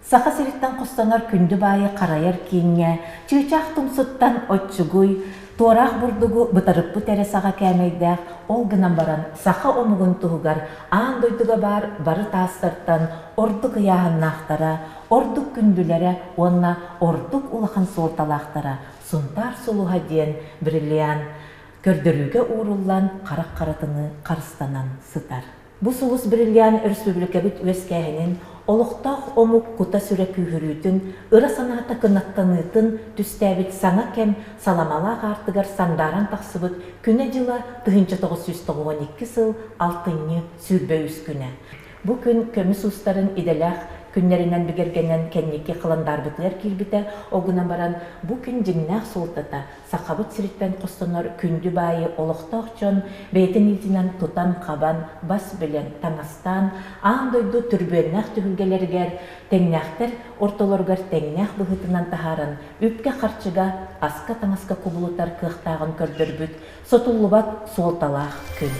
Саха сириттен кустанар күнді байы қарайар кейінге, чыгычақ тұмсыттан отчугуй, туарақ бұрдығу бұтарып бұт әресаға кәмейдәк, ол гынан баран саха онуғын тұғығар, аң дойдыға бары тастырттан, ордық яғыннақтара, ордық күнділері, онна ордық улахан солталақтара, сұнтар сұлуға ден біріліян, көрдіріге уырылан қарақ қаратыны қарыстанан сытар. Бұ сұлыс біріліян республика бүт өз кәйінен, олықтақ омук кута сүрі күйірүйтін, ыра саната кынаттаныйтын түстәбіт саңа кәм саламалақ артығар саңдаран тақсыбыт күні жыла 1992 сыл 6-ны сүрбе үз күні. Бұ күн көміс ұстарын иделәқ күннерінен бігергенен кәннеке қыландар бітлер келбіті, оғынан баран бұ күн жеңнәқ солтата, сақабыт сірітпен қостанар күнді байы олықтақ жон, бәйтін илтінен тұтан қабан, бас білен таңастан, аңдойды түрбеннәқ түхілгелергер, тәңнәқтер ортолоргар тәңнәқ бұғытынан тахарын, үпке қарчыға, аска таңасқа құбылытар қықтағын көрдірбіт, сотулыбат солталақ күн.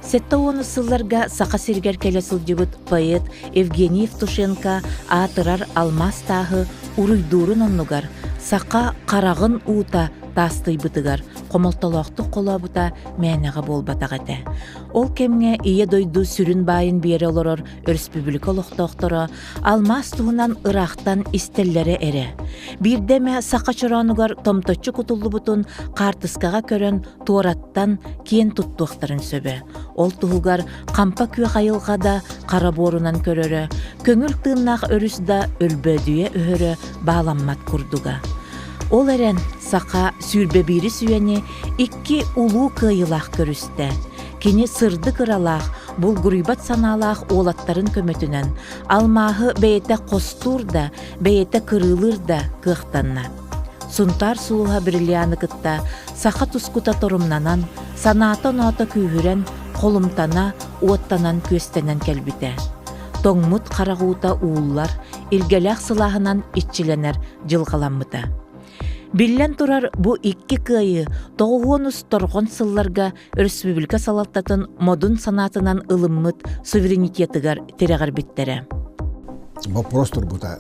Сетта оны сылларга сақа сиргер келе сылдыбыт поэт Евгений Евтушенко атырар алмас тағы уруйдурун оннугар, сақа қарағын уыта тастый бытыгар, қомылталақты қолабыта мәнеға болбатағаты. Ол кемге ие дойду сүрін байын бері олорор республика лоқтоқтора, алмас туғынан ырақтан истеллері әрі. Бірдеме сақа чыранугар томточчу кутуллу бұтын қартысқаға көрін туараттан кен тұттуқтарын сөбі. Ол туғығар қампа күйе қайылғада қараборынан көрірі, көңіл тыыннақ өрісда өлбөдүйе өһөрі бағламмат күрдуға. Ол әрен сақа сүрбе бири сүйені икки улу кыйылақ көрісті. Кені сырды кыралақ, бұл гүрибат саналақ олаттарын көмөтінен, алмағы бәйеті қостур да, бәйеті кырылыр да кықтанна. Сұнтар сұлуға бірлияны кытта, сақа тұскута торумнанан, санатан ота күйірен, қолымтана, уаттанан көстенен кәлбіті. Тоңмут қарағуыта уыллар, илгеләқ сылағынан итчіленер жылғаламыта. Биллен турар бу икки кыйы тоғуонус торгон сылларга республика салаттатын модун санатынан ылыммыт суверенитетыгар терегар биттере. Вопрос турбута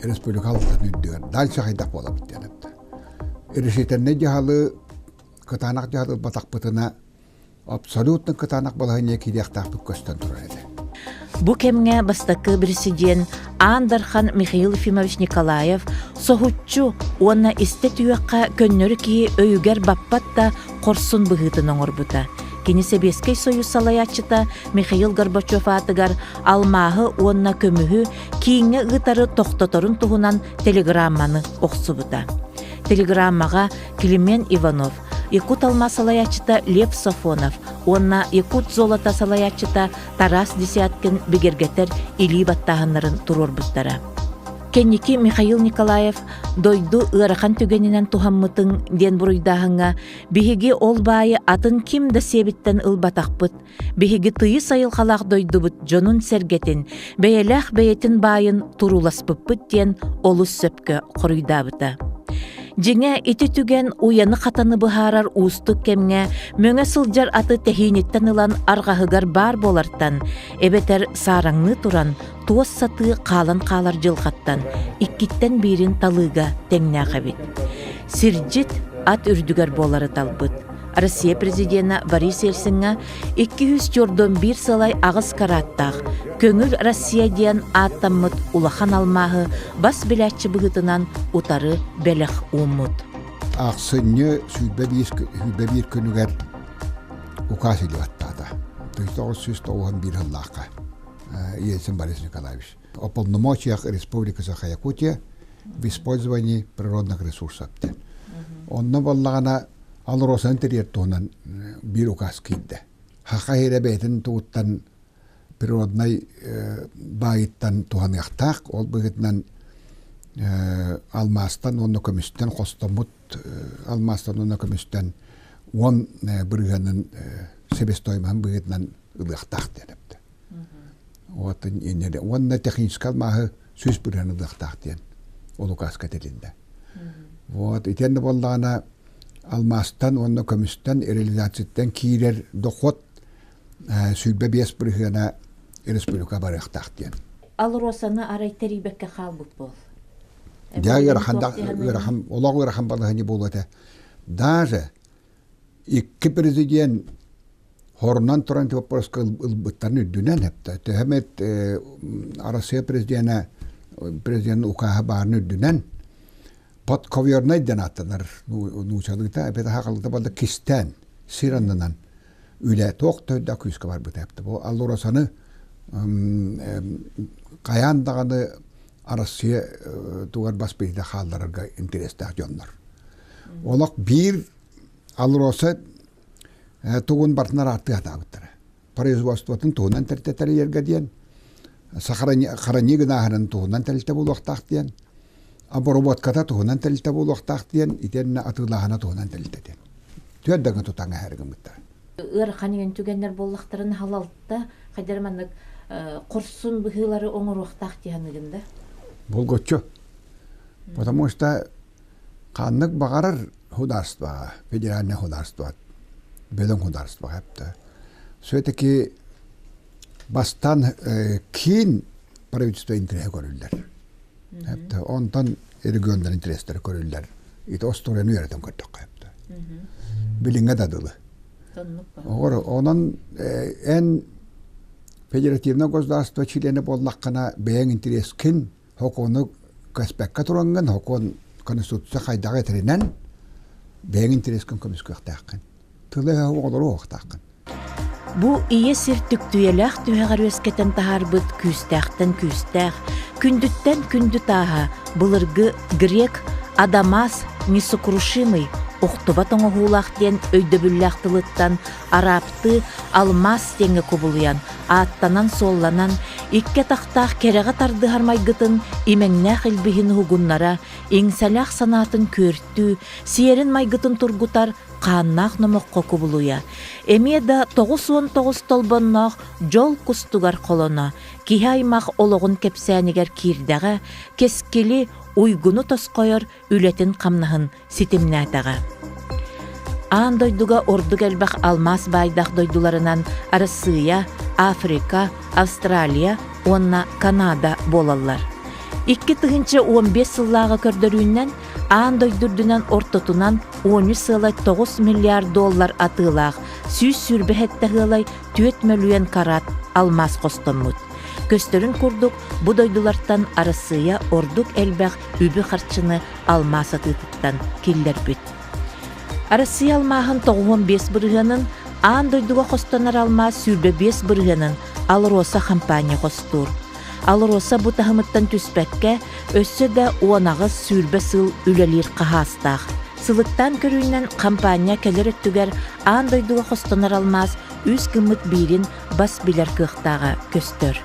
республикалыктан үддүгөр дальше хайдак бола биттенет. Решетенне жахалы кытанак жахалы батакпытына абсолютно кытанак болайне кидяктак көстөн турар эди. Бу кемге бастакы президент Андархан Михаил Ефимович Николаев соһуччу уонна исте түйөкка көннөрү ки өйүгер баппатта корсун быһытын оңорбута. Кенесебескей союз салаячыта Михаил Горбачев атыгар алмағы уонна көмүһү кийинге ытары тохтоторун туһунан телеграмманы оксубута. Телеграммага Климен Иванов, Якут алма салаячыта Лев Сафонов, онна Якут золота салаячыта Тарас Десяткин бигергетер или баттағынларын турорбуттара. Кенники Михаил Николаев дойду ырахан түгенинен тухаммытың ден буруйдағынға биһиги ол байы атын ким да себіттен ылбатақпыт, биһиги тыйы сайыл қалақ дойдубут жонун сергетин, бәйеләқ бәйетін байын туруласпыппыт ден олус сөпкө құруйдабыта. Жеңе ити түген уяны қатаны бұхарар уыстық кемге мөңе сылжар аты тәхейнеттен ылан арғағығар бар болартан, эбетер сараңны туран, туос саты қалан қалар жылғаттан, иккиттен бирин талыға тәңнәға бит. Сиржит ат үрдігер болары талбыт. Россия президенті Борис Ельцинға 241 сылай ағыз караттақ, көңіл Россия ден аттаммыт улахан алмағы бас біләтші бұғытынан утары бәліқ уммыт. Ақсыны сүйтбе бір күнігер указ елі баттады. 1991 жыллаққа Ельцин Борис Николаевич. Уполномочиях Республики Саха-Якутия в использовании природных ресурсов. Онны боллағана Алросан терьер тонан bir указ кидде. Хақайра бейтін туыттан природной байыттан туған яқтақ, ол бұғытынан алмастан, оны көмістен, қостамут алмастан, оны көмістен, он бірғанын себестойман бұғытынан ұлықтақ деніпті. Вот инеде. Онна технический алмағы сөз бүрәні дақтақтен. Олукас кәтелінде. Вот итенде боллағана алмастан, онна көмістен, реализацияттен кейлер дохот сүйбе бес бүргена республика барықтақтен. Алросаны арайтар ибекке қалбыт бол. Я олағы ғырахам балығыны болуыды. Даже икки президент хорнан туран теппорска ылбыттарын үддүнен хепті. Төһәмет Россия президент укаха барын үддүнен под ковьернай денаттанар нучалыгта бета хакалыгта балда кистен сираннан үле тоқтойда күскә бар бит хепті. Бу аллурасаны каяндаганы Россия тугар баспейді халларга интерестақ жоннар. Олақ бир аллурасы тугун бартнар арты атабыттыр. Производствотын тугунан тәртетер ерге дейін. Қарани гынағырын тугунан тәртете бұл уақтақ дейін. Обработката тугунан тәртете бұл уақтақ дейін. Итеніне атылағына тугунан тәртете дейін. Түйәддіңі тұтаңа әргім біттір. Ырқанеген түгендер боллақтарын халалтта қайдарманық құрсын бұхылары оңыр уақтақ дейінігінде? Бұл көтчі. Потому что қанық бағарыр хударства, федеральный хударства, бөлің хударства хәпті. Сөйтеки бастан кейін правительство интерес көрілдер. Хәпті. Онтан региондар интерестері көрілдер. Ити осторияны үйерден көрдік хәпті. Біліңе дадылы. Онан en федеративный государство чилені боллаққана бәйін интерес кін хоконы көспәкке тұраңын, хокон конституция қайдағы етерінен бәйін интерес кін көміскі өқтаққын. Тылы олары оқтаққын. Бу ие сир түктүйеләқ түйәғар өскетен тахарбыт күстәқтен күстәқ, күндіттен күнді таға, бұлырғы грек Адамас несокрушимый Оқтуба тоңы хулақтен өйдөбүлләқтылыттан арапты алмас теңі көбулуян, аттанан солланан, икке тақтақ кереға тарды хармайгытын, имеңнәқ илбихін хугуннара, еңсәләқ санатын көрттү, сиерін майгытын тургутар, қаннақ номыққа көбулуя. Эмеда 9-19 толбоннақ жол кустугар қолона, кихаймақ олығын кепсәнігер кирдәға, кескелі уйгуну тосқойыр үлетін қамнағын ситимнәтаға. Аан дойдуга ордук әлбәқ алмас байдақ дойдуларынан Россия, Африка, Австралия, онна Канада болалар. 2015 сыллағы көрдөрүүнен аан дойдурдунан ортотунан 13,9 миллиард доллар атылақ, сүйс сүрбәхеттәғылай 4 миллион карат алмас қостоммут. Көстөрін курдук, бу дойдулартан Россия ордук әлбәқ үбі қарчыны алмас атытыттан келдер бүт. Россия алмағын 95 бұрғанын, аан дойдуға қостанар алмас сүрбе 5 бұрғанын Алроса компания қостур. Алроса бу тахымыттан түспәкке өссі дә уанағы сүрбе сыл үлелер қағастақ. Сылыттан көрүүнен компания кәлер өттігер аан дойдуға қостанар алмас үз кымыт бирин бас билер кықтаға көстөр.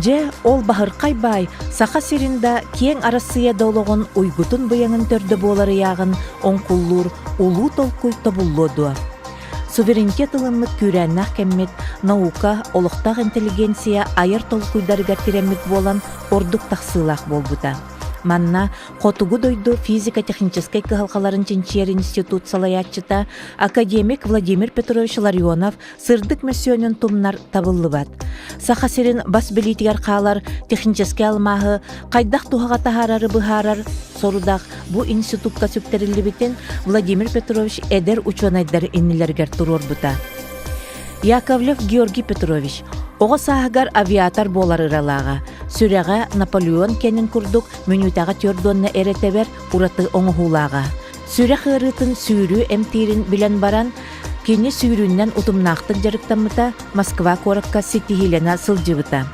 Же ол бахырқай бай, сақа сиринда кең Россия долығын уйгутун бұяңын төрді болары яғын онқуллур улу толкуй табуллоду. Суверенитет ылыммыт күрәннақ кәммет, наука, олықтақ интеллигенция айыр толкуйдарыгар тиреммит болан ордук тақсылақ болбута. Манна, қотугу дойду физика-техническай кыхалқаларын Ченчер институт салаятчыта академик Владимир Петрович Ларионов сырдык мәсөнін тумнар табыллыбат. Сахасерин бас билитигер қалар техническай алмағы қайдақ тухаға тахарары бұхарар сорудақ бу институтка сөптерілі бітен Владимир Петрович эдер ученайдар иннилергер турор бута. Яковлев Георгий Петрович оға сағығар авиатор болар ыралаға. Сүрәға Наполеон кенін күрдік мүнютаға төрдонна әретебер ураты оңығулаға. Сүрә қырытын сүйрі әмтирін білен баран, кені сүйріннен ұтымнақтық жарықтамыта Москва коракка сетихилена сылжыбыта.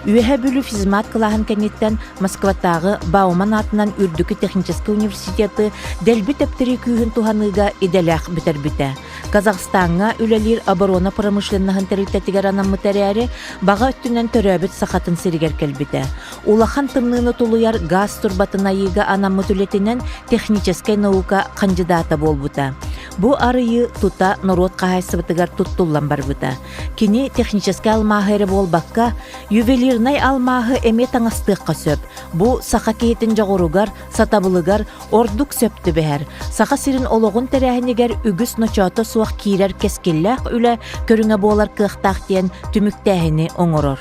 Үйәһә бүлі физмат қылағын кәнеттен Москватағы Бауман атынан үрдікі технический университеті дәлбі тәптірі күйін туғаныға иделәқ бітер біті. Казахстанға үлелер оборона промышленнағын тәрілтәтігер анамы тәрәрі баға өттінен төрәбіт сақатын сірігер кәлбіті. Улахан тымныны тулуяр газ турбатына егі анамы түлетінен технический наука кандидаты болбыта. Бу арыйы тута народ кахайсыбытыгар туттуллан барбыта. Кини технический алмаһы эре болбакка, ювелирнай алмаһы эме таңастыqqa сөп. Бу саха кейтин жогоругар, сатабылыгар, ордук сөптү бэхэр. Саха сирин ологун терәһинигер үгүс ночото суах кирер кескиллах үле көрүңө болар кыхтах диен түмүктәһини оңорор.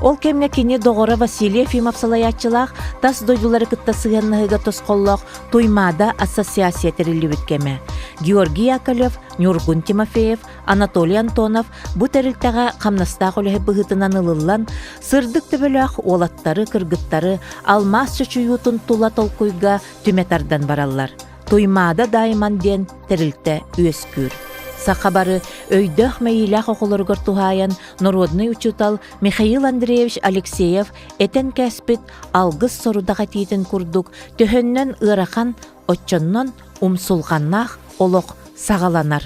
Ол кемне кини доғора Василий Ефимов салаятчылах тас дойдулары кытта сыгынныгыга тосқоллоқ Туймада ассоциация терилли биткеме. Георгий Яковлев, Нюргун Тимофеев, Анатолий Антонов бу терилтага камнастақ олеһи быһытынан ылыллан сырдык төбөлөх олаттары кыргыттары алмаз чучуютун тула толкуйга түметардан бараллар. Туймада дайман ден терилте үөскүр. Сақабары өйдөх мэйилах оқолоргор тухайан народный учутал Михаил Андреевич Алексеев этен кәспит алгыс сорудага тиитин курдук төхөннөн ырахан отчоннон умсулганнах олох сагаланар.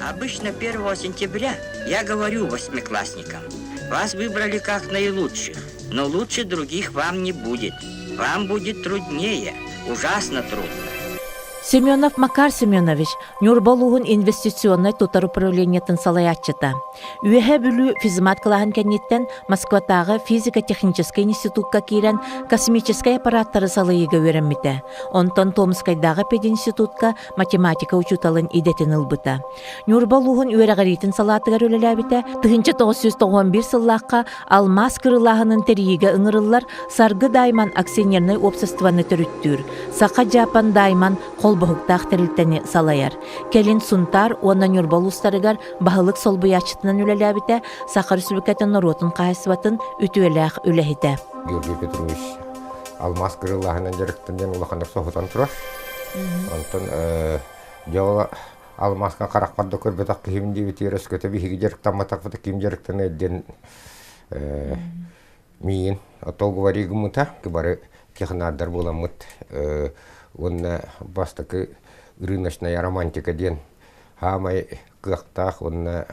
Обычно 1 сентября я говорю восьмиклассникам: вас выбрали как наилучших, но лучше других вам не будет. Вам будет труднее, ужасно трудно. Семенов Макар Семенович Нюрболугун инвестиционный тутар управлениятын салаятчыта. Үеһе бүлү физмат кылаһын кенниттен Москватагы физико-технический институтка кирен космический аппараттары салыйыга өреммите. Онтон Томскайдагы пединститутка математика учуталын идетин ылбыта. Нюрболугун үерәгәритин салатыгар өлеләбите 1991 сыллакка алмаз кырылаһынын терийиге ыңырыллар Саргы Дайман акционерный обществоны төрүттүр. Сака Жапан Дайман Холбохуктах терилтени салаяр. Келин Сунтар, уонна Нюрболустарыгар бахылык солбуячытынан үлеләбите, Саха Республикатын наротын кайсыбатын үтүеләх үләхите. Георгий Петрович алмаз кырылаһынан жарыктан улахандар соһутан турар. Онтон жоо алмазга каракпарды көрбөтак кимди битерес көтө биги жарыктан матакфыта ким жарыктан эден миин отол говори гумута кыбары кехнадар буламыт. Онна бастакы рыночная романтика ден хамай кыхтах, онна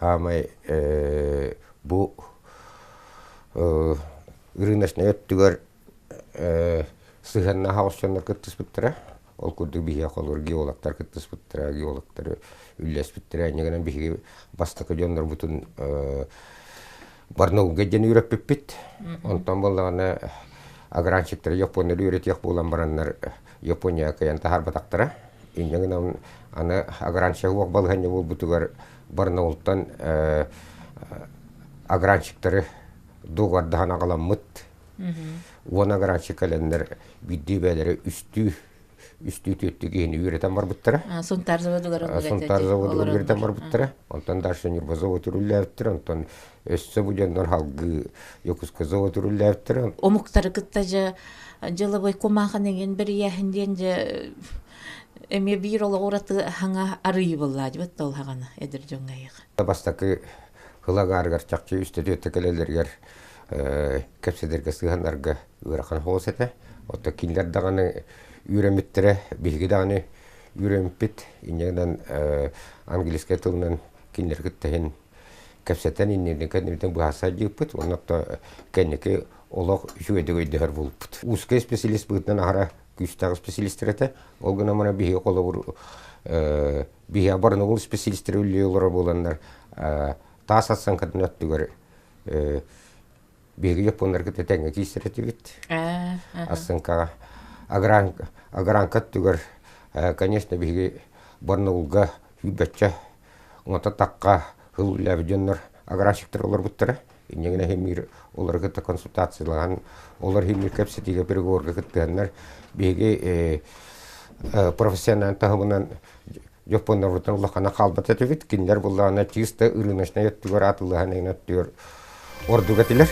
хамай бу рыночная өттүгөр сыганна хаусчандар кыттыс биттера. Ол курду бихе колор геологтар кыттыс биттера, геологтар үллес биттера. Негенен бихе бастакы жондар бутун барнауга ден үйрөп биппит. Онтан боллагана агранчиктер Япония үйрөтөк болан бараннар Япония каян тахар батактара. Инжеңнен аны агранчик уак балганны бул бутугар барнаултан агранчиктер дугардаган агаламмыт. Уана агранчик календер биддибелери үстү төттүгени үйрөтөн бар буттара. Сунтар заводугар Сунтар заводугар үйрөтөн бар буттара. Онтан дальше нирбазовод уруллаптыр, онтан өссө буjanlar халгы Йокуска завод уруллаптыр. Омуктары кытта жылыбой комахан деген бир яхинден же эме бир ол ораты хаңа арый болла деп тол хагана эдер жоңгайык. Бастакы хылагаргар чакчы үстөдө текелелергер кепседерге сыгандарга ырахан хоосете. Отто киндер даганы үйрөмүттүрө билги даганы үйрөмүппит. Иннен английский тылынан киндер кыттен кепсетен иннен кеннен бааса жыппыт. Оннакта кеннеке олог жүйөдөгөй дер болуппут. Узкий специалист бытынан ара күстагы специалисттерете ол гана мана бихи колобур бихи барнагул специалисттер үллөөлөр болгандар таасатсан кадын өттүгөр бихи япондар кететеңе кийсиретибит. Асынка агранка түгөр конечно бихи барнагулга хүбөччө ота такка хыллабыжыннар агранчиктер олор буттара. Иннегене хемир олар кытта консультациялан олар хемир кепсетиге переговорга кыттаннар беге профессионал тагынан Япондар бутан улахана калбат этибит киндер буллана чисто рыночная өттүгөр атылган өттүр ордуга тилер.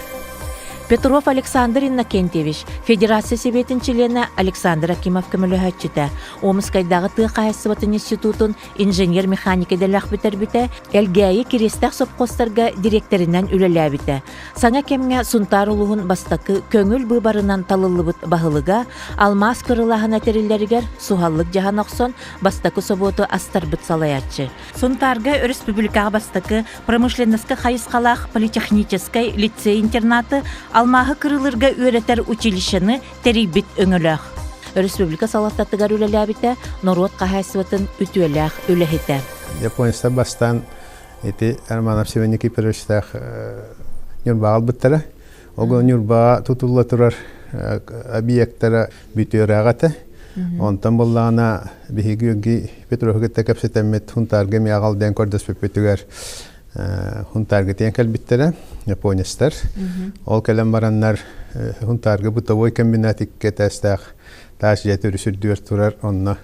Петров Александр Иннокентьевич, Федерация Советин члены Александр Акимов көмөлөһөччүтэ. Омскайдагы Тыахайсыбатын институтун инженер-механика делах битербите, элгәйи кирестах сопкостарга директоринен үлеләбите. Саңа кемге Сунтар улугун бастакы көңүл быбарынан талылыбыт бахылыга, алмаз кырылаһына териллергер сухаллык жахан оксон бастакы соботу астарбыт салаятчы. Сунтарга республикага бастакы промышленностка хайыскалах политехнический лицей-интернаты алмаһы кырылырга үйрәтер училищені терибит өңөлөх. республика салаттатыгар үлеләбите Норуот кахасыбытын үтүеләх үлехите. Япониста бастан эти Арманов Севеники перештах нюрбагал биттера. Ого нюрба тутулла турар объекттара бүтөрагата. Онтан боллана бихиги Петрохгетте капсетемет хунтарга миагал ден кордас пепетүгер хунтарга тенкел биттера Японистар. Ол келем бараннар хунтарга бутовой комбинатик кетестах таш жетүр сүрдүр турар онна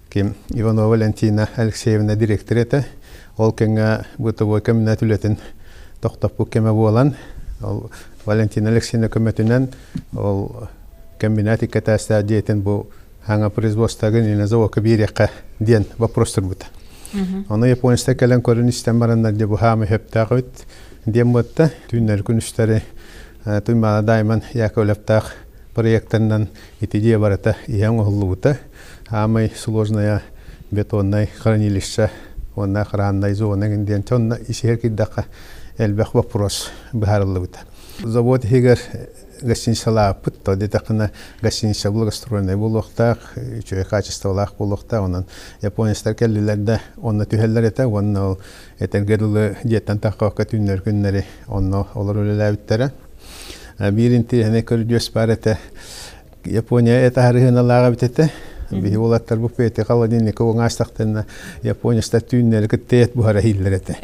ким Иванова Валентина Алексеевна директор эте. Ол кенге бутовой комбинат үлетин токтоп кеме болан. Ол Валентина Алексеевна көмөтүнөн ол комбинатик кетестах жетин бу ханга производствогын или заводка бирекка ден вопрос турбута. Оны Япониста келен көрүнүштен барандар деп хами хептагыт дем ботта түннөр күнүштөрү туймала дайман якөлөптак проекттардан идея барата яң оллута. Хами сложная бетонная хранилище онна храндай зона ден тонна ишеркиддака элбек вопрос бахарлыта. Завод хигер гостиницалар путто детакна гостиница благоустроенный булуктак, чөй качестволак булукта, онан Японистар келлилерде онна түһеллер эте, онна этергерлы жеттен такка түннөр күннери онна олар үлеләбиттере. Биринти эне көрдөс бар эте Япония эте харыгыналага битете. Би улаттар бу пете каладинник оңастактан Япониста түннөр кеттет бу харыгыллер эте.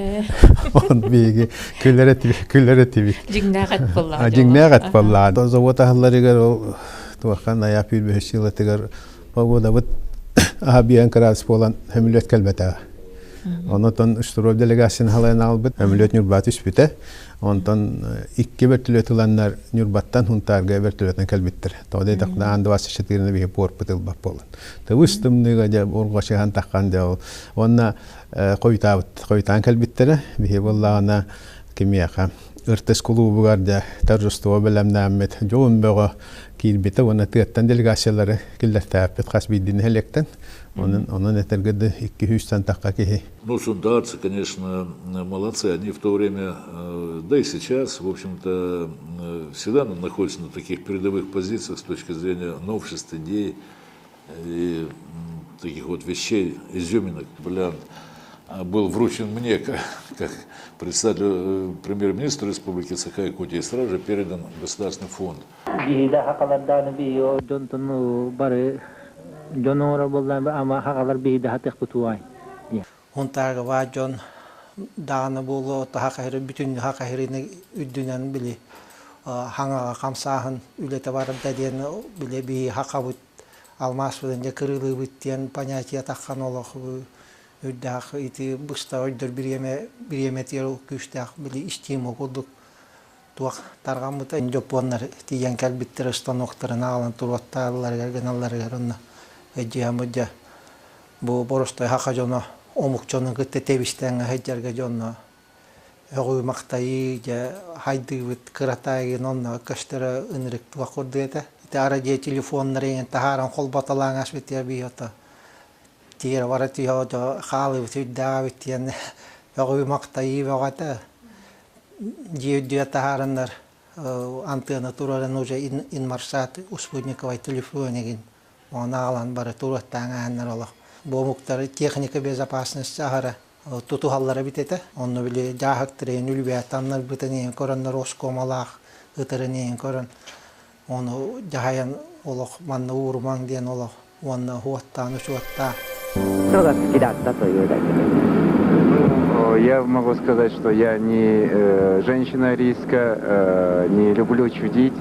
Он биги күлләре Жигнагат болла. Жигнагат болла. Завод ахларыгар туакан аяпир бешилатыгар погода вот абиян карас болан хемилет келбета. Онотон штуров делегацияны халайын албыт, хемилет нюрбат үспүтэ. Онтон икки вертолетланнар нюрбаттан хунтарга вертолетен келбиттер. Тоодей такна анды васышытырыны биги порпытыл бап болан. Тывыстымныга да оргошыган таккан да онна койтан келбиттере биги боллагана кимияка ыртыс клубугар да торжество белемнамет жоон бого кирбите онна тыаттан делегациялары киллертааппет хас бидин хелектен. Он этергеде 200 такка кихи. Ну, сундарцы, конечно, молодцы. Они в то время, да и сейчас, в общем-то, всегда находятся на таких передовых позициях с точки зрения новшеств, идей и таких вот вещей, изюминок. Бриллиант был вручен мне, как председателю премьер-министра Республики Саха-Якутия, и сразу же передан Государственный фонд. Жонора болдан ама хагалар бейде хатык бутуай. Хунтарга ва жон даганы болу тахахыры бүтүн хакахырыны үддүнөн били хаңага камсаахын үлете барып даден биле би хакабыт алмас менен же кырылы биттен понятие таккан олох үддак ити бышта өйдөр биреме теру күчтак били иштимо кудук туак таргамыта жопоннар тиген калбиттер станоктарын алан туруттарлар геналлар ронна эжиамыжа бу боростой хака жона омукчонун кытте тебиштен хеджерге жона өгүй мактай же хайдыбыт кыратайын онна каштара ынрык туакурду эте итара же телефоннарын тахаран колбаталаңаш битер биота тиер варати жо халы битдавит ен өгүй мактай вагата же тахарандар антенна турарын уже инмаршат успутниковый телефонеген она алан бары тураттаңаннар олох. Бомуктар техника безопасности агара тутухаллары битете. Онну биле жахактырын үлбәтаннар битенен короннар оскомалах ытырынен корон. Ону жахаян олох манна урман ден олох. Онна хуаттан ушуатта. Я могу сказать, что я не женщина риска, не люблю чудить.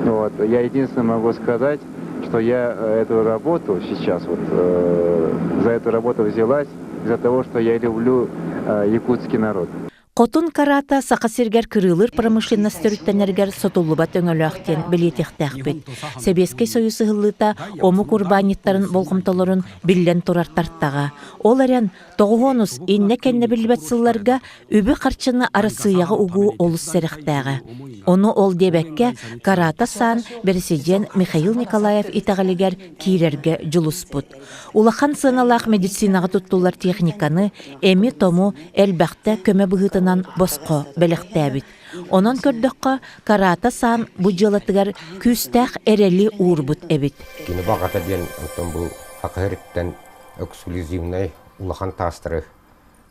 Вот. Я единственное могу сказать, что я эту работу сейчас, за эту работу взялась из-за того, что я люблю якутский народ. Котун карата сақасыргер кырылыр промышленностөрүттенергер сотуллубат өңөлөктен билетехтәхбит. Себескей союзы хыллыта ому курбаниттарын болгомтолорун биллен турартартага. Ол арян тоғуонус инне кенне билбет сылларга үбі қарчыны арасыяғы угу олус серехтәгә. Оны ол дебекке карата сан президент Михаил Николаев итәгәлегер кирерге жулуспут. Улахан сыналақ медицинага туттулар техниканы эми тому элбәхтә көмө быгытын быһытынан боско белектәбит. Онон көрдөккө карата сан бу жылатыгар күстәх эрели уурбут эбит. Кини багата ден антон бу хакыриттен эксклюзивный улахан тастыры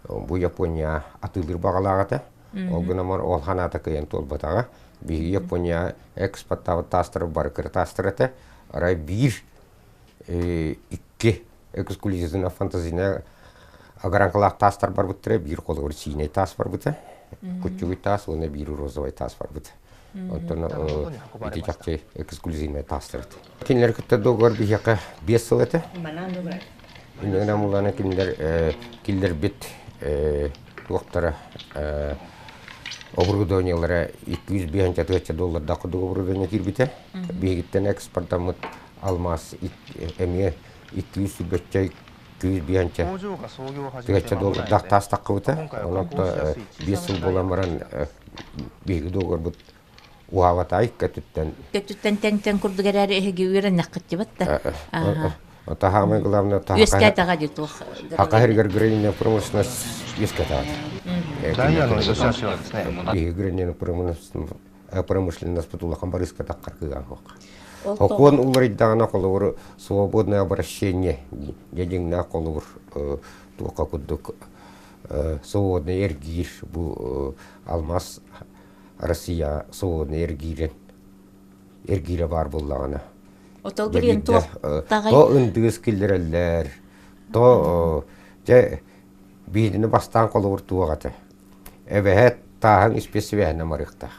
бу Япония атылыр багалагата. Ол гынамар ол ханата кыйын толбатага. Би Япония экспорттагы тастыры бар кыр тастырыты. Арай бир икки эксклюзивный фантазийный агаранкалак тастар бар бутре, бир колор синий тас бар бутре. Кучугый тас, оны бир розовый тас бар бутре. Онтон ити жакчы эксклюзивный тастыр. Кинлер күттө догор бияка 5 жыл эте. Инегена мулана кинлер бит доктора оборудованиялары $250 дакы оборудование кирбите. Бигиттен экспортамыт алмаз эме $200 $250 дак тас такыбыта. Онотто 5 жыл боламаран биги догор бут уаватай кеттен. Кеттен тен курдугары эги үреннак кеттибатта. Ата хамы главное та. Өскәтәгә диту. Хакайргер грейне промышленность өскәтәгә. Грейне промышленность потулахан барыска таккырган хок. Окон улрыдагына колор свободное обращение. Дедиңна колор тука кудук свободный эргир бу алмаз Россия свободный эргире бар буллагына. Отол билен то тагай. То үндүс килдерелер. То бидини бастан колор тугата. Эбет таһын спецвяна марыкта.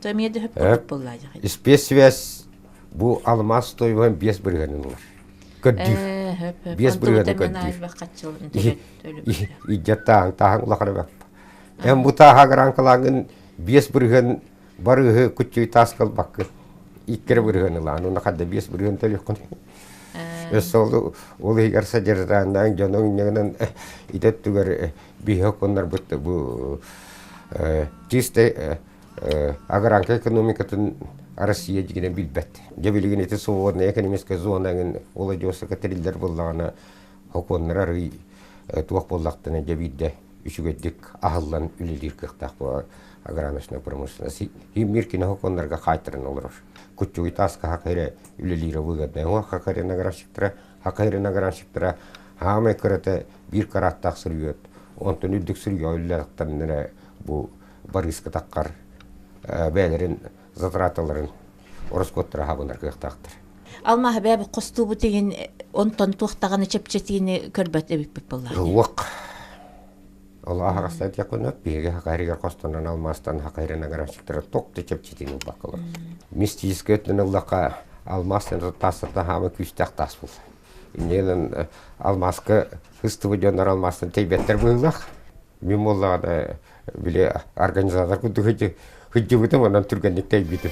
То меде хөп буллады. Спецвяз бу алмаз тойган 5 биргенин бар. Көддү. 5 биргенин көддү. Иҗаттан таһын улакырып. Эм бу таһа гранкалагын 5 бирген барыгы күчүй таскал баккы. Иккер бирген лану накадда 5 бирген телефон. Эсол ол егер садердандан жаның негенен идет түгер бихо коннар бутты бу чисте агранка экономикатын Россия дигене билбет. Жебилген эте свободная экономическая зонаның ола жосы катерилдер буллагана хоконнары туак боллактыны жебидде үшүгөддик ахаллан үлелир кыктак бу аграрная промышленность. И миркине хоконнарга кайтырын олор. Кучуй таска хакайре үлелире выгодная. О хакайре награншиктара хаме көрөтө бир караттак сүрүөт. Онтон үдүк сүрүгө үллөктөрүнө бу барыска таккар бәлерин затраталарын ороскоттора хабындар кыктактыр. Алма хабабы костубу деген онтон туктаганы чепчетини көрбөт эбип буллар. Жок. Аллах хастат якынат биге хакайрыгар костонан алмастан хакайры награншиктара токты чепчетини бакылы. Мистическөтүн Аллахка алмастан тасырда хамы күстак тас бул. Инелен алмаска хыстыбы жондар алмастан тейбеттер буллах. Мимоллада биле организатор күдүгү хыжыбытым анан түргендик тейбити.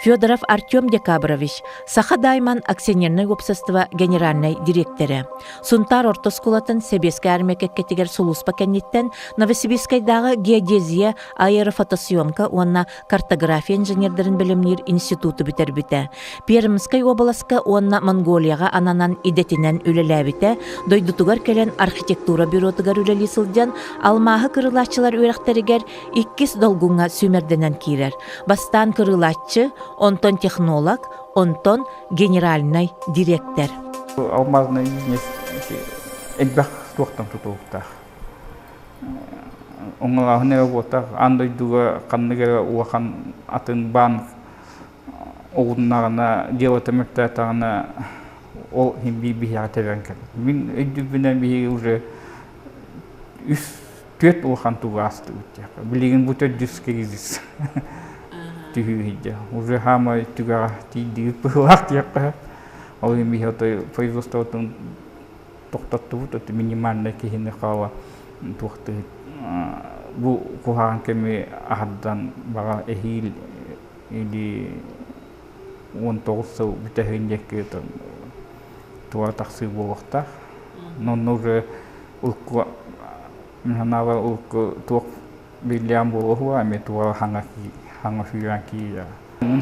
Федоров Артем Декабрович, Саха Дайман акционерный общество генеральный директоры. Сунтар ортоскулатын Себеске армекеккетигер сулуспа кенниттен Новосибирскайдағы геодезия аэрофотосъемка онна картография инженердерин билимнир институты битербите. Пермскай обласка онна Монголияға ананан идетинен үлеләбите, дойдутугар келен архитектура бюротугар үлели сылдян алмағы кырылатчылар үйрәктерігер 2 долгунга сүмерденен кирер. Бастан кырылатчы, онтон технолог, онтон генеральный директор. Алмазный бизнес элбах туактан тутуктах. Оңлаһына работа андай дуга канныга уахан атын банк огуннарына делать мектатана ол химби бихатевенкен. Мин эдүбүнөн би уже төт уахан тугасты үтте. Билеген бутө дискегиз. Тюхидя. Уже хама тюга тиди пылак яка. Ол химби хото производство токтотту то минимальный кихине кала тухты. Бу кухан кеми ахдан бага эхил или он толсу битехиндеке то туа таксы болокта. Но уже улку Minhanava ulko tuok William Bohua me tuo hanga hyöki ja.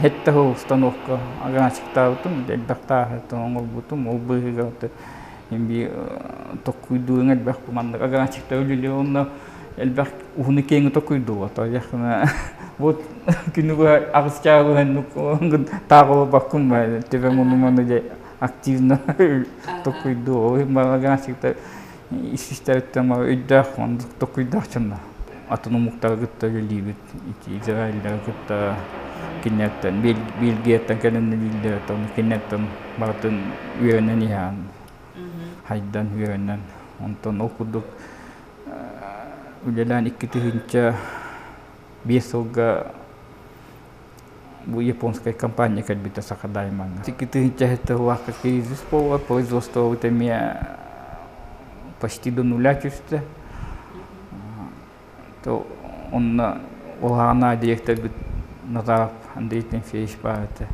Hetta hostanokka agasiktautun delta tong obutum obuhigaut imbi tokkuiduungat bakkuman agasiktaulilionna elbak uhnikeng tokkuidua to yakna bot kinuga arscharuhan nuko taro bakkum tevemonumana je aktivna tokkuidua magasikta isistärtama yddahon tokkuidachana autonomuktargutta livet iki Israellargutta kinnättän bilgiettan kanannilillätön kinnättän bartun yönän ihan haiddan yönän onton okuduk ujalan ikkitihincha biesoga bu japonska kampanja kad bita sakadaiman ikkitihincha hetta waka krisis po производство темя почти до нуля чувствуется то он ohana директор Назаров Андрей Тимофеевич Барата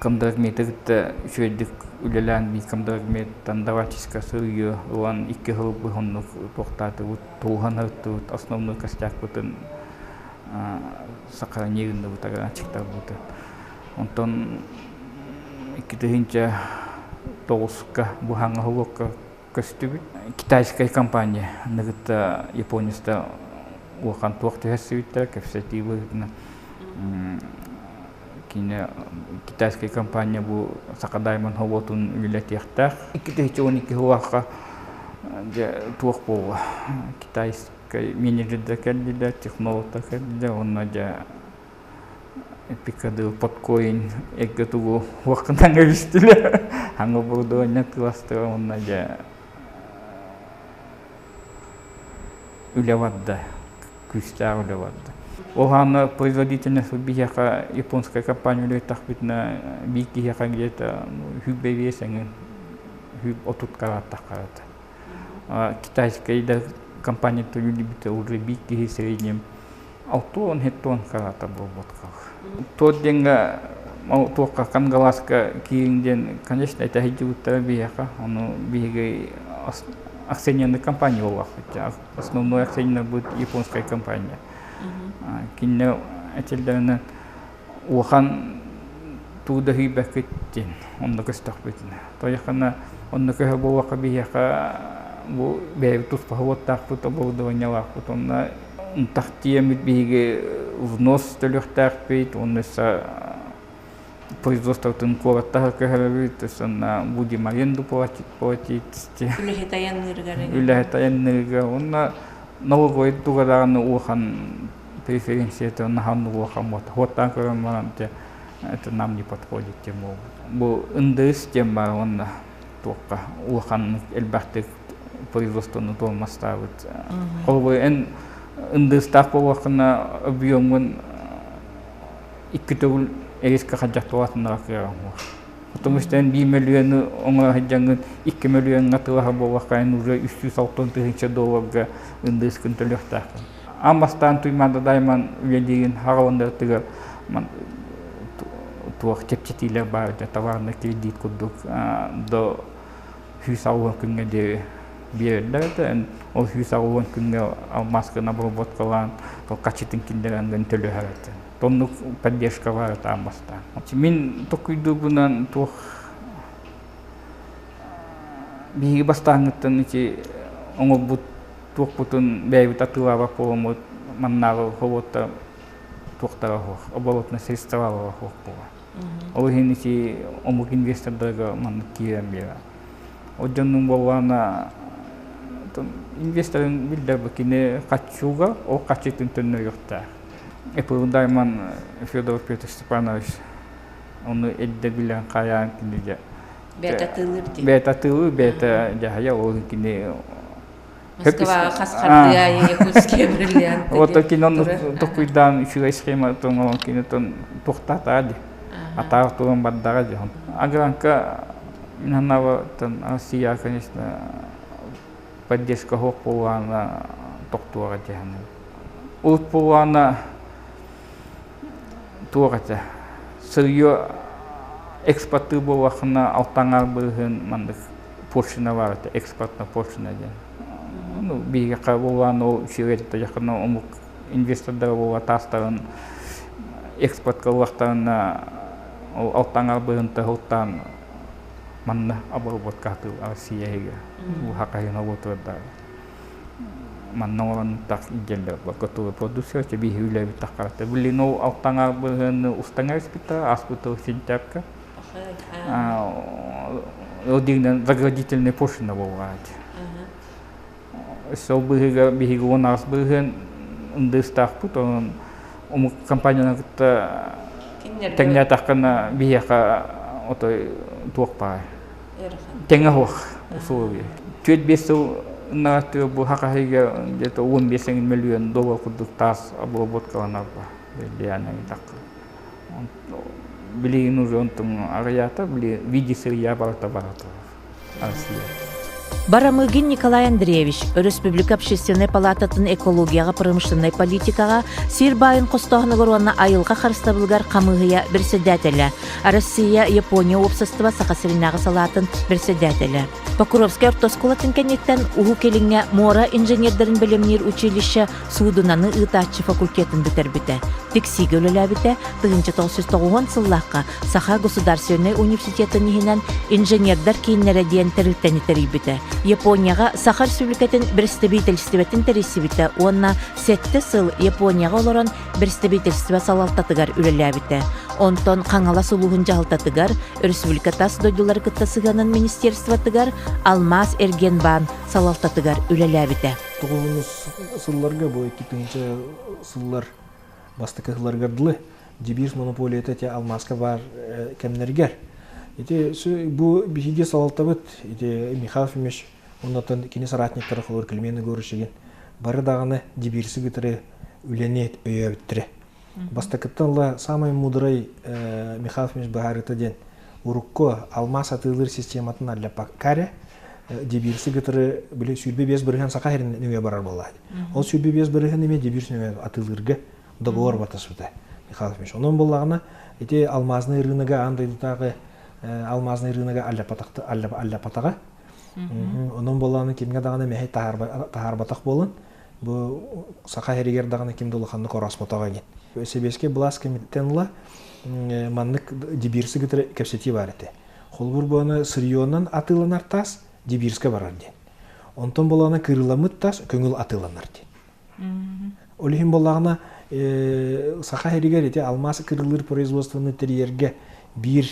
комдагметэгт шүэдик үлэлэн би комдагмет тандавачиска сырьё уан икки хылбы хоннук тохтаты тууханартут основной костяк бутын сакаранегинде бутага ачыктар буты онтон иккитихинче тоғуска буханга хулокка көстүбүт китайская компания нагытта Японияста уахан туохты хэсвиттер кэфсэтивы кине китайская компания бу сакадайман ховотун үлэтиахтар иккитихичооники хуаха туох боо китайская менеджердер кэлдилер технологтер кэлдилер онна жа пикады подкоин эггэтугу уакытан эгистилер ханга бурдуоня кластер онна жа үлевадда күстер үлевадда Охана производительность бияка японская компания летах битна бики яка где-то хюбевесен хюб отут карата карата. Китайская да компания то любит уже бики в среднем аутон хеттон карата боботка. Тот деньга только кангаласка киринден, конечно, это хидут бияка, он бигай акционерная компания у вас, основной акционер будет японская компания. Кино этилдернен ухан тудахи бакеттин оннук стахбитне тояхана оннук хабуака бияка бу бейтус пахвоттахпут оборудованиялахпут онна тахтиемит биге внос төлөхтарпит оннеса производствотун кораттаха кахарабит сонна будем аренду платить үлэхэтаяннырга онна новый тугадарны ухан преференция это наханну хамот хоттан караманте это нам не подходит тему бу индус тема он только ухан элбахты производство на том ставит колбы эн индус так уахна объемын иккитул эриска хаджатуатна кырам потому что эн 2 миллион онга хаджангын 2 миллион натыла бовакайн уже $360 индус кынтылыхта Амастан туйманда дайман велигин хараванда тыга туах чепчетилер бар товарный кредит кудук до хюсауан күнгө де бердер ол хюсауан күнгө маска на обработкалан то качетин киндеранган төлө харат тонну поддержка бар амастан мен токуйду бунан туах биги бастангыттан ичи оңобут туохпутун бэйбит атылаба помут маннагы ховотта туохтара хох оборотно средствовала хох була олхиничи омук инвестордерга ман киэмбера одоннун болана инвесторын билдерби кине качууга о качетин төннө жокта эпылдайман Федор Петр Степанович onu edde bilen kayan kinja beta tılır beta jahaya o kine Москва хасхардия якутские бриллианты. Вот такие он токуйдан еще схема тон кинетон тохтатади. Атар туран баддаради. Агранка нанава тон Россия, конечно, поддержка хопуана токтуара тяхны. Улпуана туарата. Сырье экспорты бовахна алтангар быргын мандык поршина варата экспортна поршина ден. ну биге кабулган ол сигаретта жакын умук инвестордар болуп атастарын экспортка убактарына ол алтаңар быгынта ултан манна обработка тыл Россияга бу хакайна отурда манна olan так игелер бакату продукция тебе хүлэби таккарта билино алтаңар быгын устаңар спита аспуту сентябрька одигнен заградительный пошлина болгат сол быгыга бигу нас быгын ындыстакпут он компанияны теңне таккана бияка отой туакпай теңе хох условия чуть бесу на то бу хакаига где-то 15 миллион долларов кудук тас обработкалана бияна так били нужен там агаята били види сырья барата Россия. Барамыгин Николай Андреевич, Республика Общественной палататын экологияға промышленной политикаға сирбайын қостағыны ғыруанна айылға қарыстабылғар қамығыя бірседәтелі, Россия, Япония опсыстыва сақасыринағы салатын бірседәтелі. Покуровский ортосколатын кәнеттен ұғу келіңе Мора инженердерін білімнер училище судынаны ұтачы факультетін бітірбіті. Тексигі өліләбіті 1990 сыллаққа Саха Государственный университетін егінен инженердар кейінлері дейін тірілттені тірейбіті. Японияға Саха Республикатын бірістебейтельстібетін тіресібіті. Онна 7 сыл Японияға оларын бірістебейтельстібі салалтатығар өліләбіті. Онтон қаңала сұлуғын жағылтатығар, Республика тас дойдулар күттасығанын министерстватығар, Алмаз Эргенбан салалтатығар өліләбіті. Тоғыз сылларға бұл 2000 сыллар бастықығылар ғардылы, дебирс монополията те Алмазға бар кәмінергер. Бұл бігеге салалтабыт, Михайлов емеш, оннатын кені саратниктары қылыр кілмені көрішеген, бары дағаны дебирсі күтірі үленет өйәбіттірі. Бастықыттанла самай мудрай Михайлов емеш бағарыты ден урукко Алмаз атылыр систематын алляпақ кәрі, дебирсі күтірі білі сүйірбе без бірген сақа херін нөе барар болады. Ол сүйірбе без бірген неме дебирс нөе атылырғы договор батасыды Михайлов емеш. Onun болағына алмазны рынығы андайдытағы алмазный рынога алляпатаға. Onun болағына кемге дағаны мәхей тахарбатақ болын. Бұл сақа херегер дағаны кемді ұлықанны қорасмотаға ген. Өсебеске бұлас кеметтенла маннық дебирсі күтірі кәпсети бар еті. Қолбұр бұны сырионнан атыланар тас дебирске барар ден. Онтон болағына кырыламыт тас көңіл атыланар ден. Олихин болағына сақа херегер еті алмасы кырылыр производствоны терьерге bir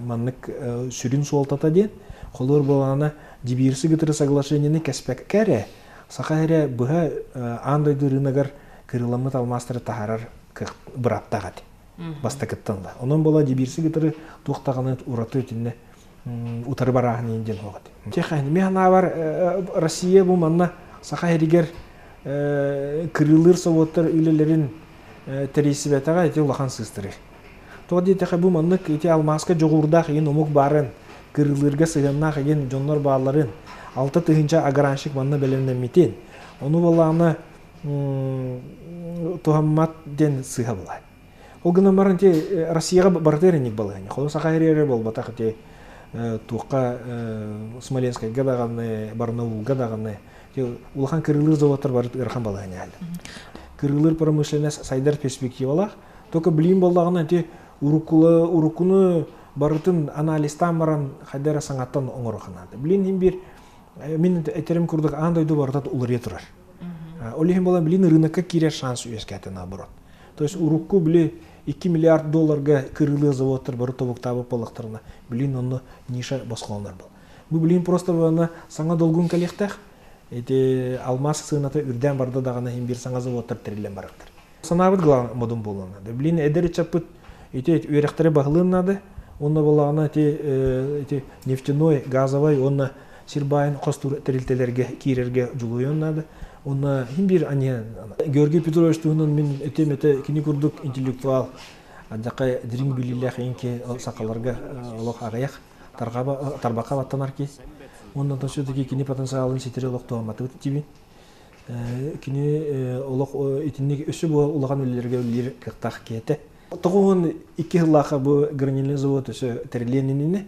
manlık sürün soltata den, kolor bolana dibirsi gıtırı соглашениені кәспек кәрі, сақа әрі бұға андайды рынаgar кырыламыт алмастыры тахарар бұраттағады, баста кыттанла. Onun бола дибирси гытыры туқтағаны ураты өтінне утары барағын енден оғады. Техайны, механа бар Россия бұл манна сақа әрігер кырылыр совоттар үйлелерін терейсі бәтаға әте улақан сыстыры. Тоғады етеқі бұл маннық ете алмасқа жоғырдақ ең омық барын, кырылырға сығыннақ ең жонлар бағаларын, алты тұхынша агараншық манна бәлемден метен. Оны болағына тұғаммат ден сыға болай. Ол ғына барын те Россияға бартерінік болағын. Қолы сақа әрері бол батақ те туққа Смоленскайға дағаны, Барнаулға дағаны. Улақан кырылыр заводтар барыт ұрқан болағын әлі. Кырылыр промышленес сайдар перспективалақ. Только білейін болағына те урукуны барытын анализтан баран қайдара саңаттан оңырықынады. Білейін бір, мен әтерім күрдік андайды барытат ұлырия тұрар. Олейін болан білейін рыныққа керер шанс үйескәті наоборот. То есть урукку білей 2 миллиард долларға кырылы заводтар бары тобуктабы полықтарына білейін оны ниша басқаланар бұл. Бұл білейін просто бұны саңа долгун калектақ, алмас сығыната үрден барды дағына бір саңа заводтар тірілен барықтар. Санабыт главный модун болуынады. Блин, эдері чапыт, үйректері бағылынады, онна болағына нефтяной, газовой, онна сирбайын қостур тірілтелерге, кейрерге жылуынады. Онна бір Георгий Петрович туғынан мен өтеметі кені күрдік интеллектуал, адақай дирин біліліғ енке сақаларға олық ағаяқ, тарбақа баттанар кез. Оннан ташыдығы кені потенциалын сетері олық туғаматы өті тебен. Кini olaq itinlik ösü bu ulağan üllerge ülleri kıqtaq kete. Тоғын 2 жыллаға бұл гранильный завод өсі тәрленініне,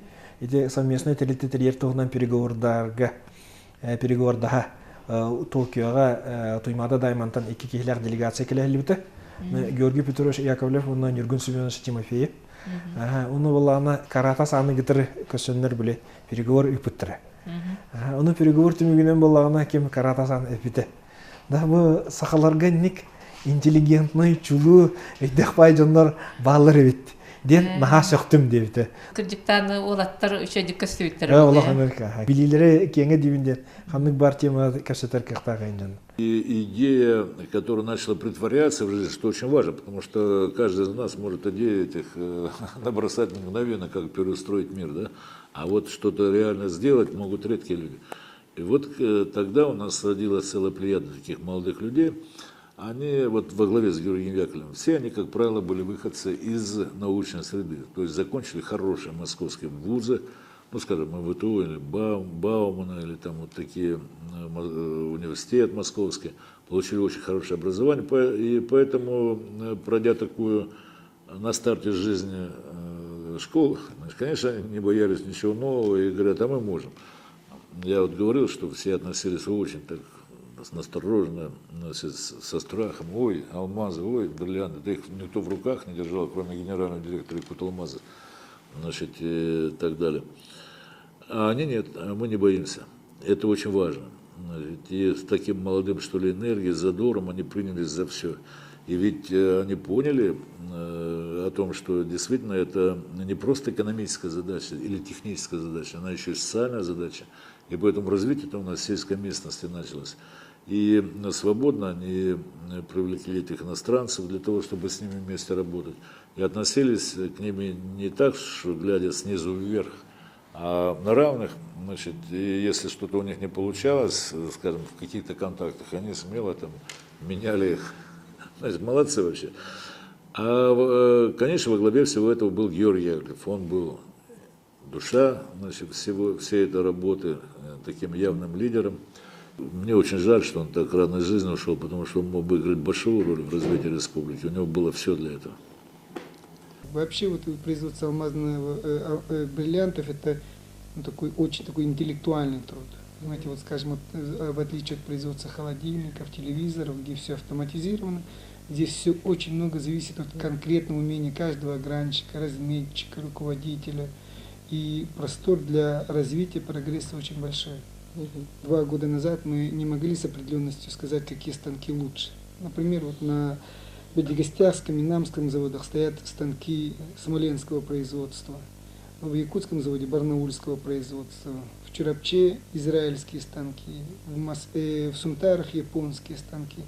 совместный тәрелті тәрер тоғынан переговордаға Токиоға Туймада Даймантан 2 кихилер делегация келелибіті. Георгий Петрович Яковлев, оны Нюргун Семенович Тимофеев. Оны болағына карата саны гитары көсөнлер біле переговор үпіттірі. Оны переговор түмігінен болағына кем карата саны өпіті. Да бұл сақаларға ник интеллигентный, чулу, өйдек бай жондар бағылар өбітті. Ден наға сөқтім дебіті. Кырдықтаны олаттар үшәдік көстебеттер. Олақ Америка. Билилері кеңе дебінден қанық бар тема көсетер кіқтағайын жон. И идея, которая начала притворяться в жизни, что очень важно, потому что каждый из нас может идеи этих набросать мгновенно, как переустроить мир, да? А вот что-то реально сделать могут редкие люди. И вот тогда у нас родилась целая плеяда таких молодых людей. Они вот во главе с Георгием Яковлевым, все они, как правило, были выходцы из научной среды, то есть закончили хорошие московские вузы, ну, скажем, МВТУ или Баумана, или там вот такие университет московский, получили очень хорошее образование, и поэтому, пройдя такую на старте жизни школу, конечно, не боялись ничего нового и говорят, а мы можем. Я вот говорил, что все относились очень так настороженно, со страхом, ой, алмазы, ой, бриллианты, да их никто в руках не держал, кроме генерального директора Икут-Алмаза, значит, и так далее. А они нет, мы не боимся, это очень важно. И с таким молодым, что ли, энергией, задором они принялись за все. И ведь они поняли о том, что действительно это не просто экономическая задача или техническая задача, она еще и социальная задача. И поэтому развитие-то у нас в сельской местности началось. И свободно они привлекли этих иностранцев для того, чтобы с ними вместе работать. И относились к ним не так, что глядя снизу вверх, а на равных. Значит, и если что-то у них не получалось, скажем, в каких-то контактах, они смело там меняли их. Значит, молодцы вообще. А, конечно, во главе всего этого был Георгий Яковлев. Он был душа, значит, всей этой работы, таким явным лидером. Мне очень жаль, что он так рано из жизни ушел, потому что он мог бы играть большую роль в развитии республики. У него было все для этого. Вообще вот производство алмазных бриллиантов это очень такой интеллектуальный труд. Знаете, вот скажем, в отличие от производства холодильников, телевизоров, где все автоматизировано, здесь все очень много зависит от конкретного умения каждого огранщика, разметчика, руководителя. И простор для развития, прогресса очень большой. 2 года назад мы не могли с определенностью сказать, какие станки лучше. Например, вот на Бедигостярском и Намском заводах стоят станки смоленского производства, в Якутском заводе барнаульского производства, в Чурапче израильские станки, в Сумтарах японские станки.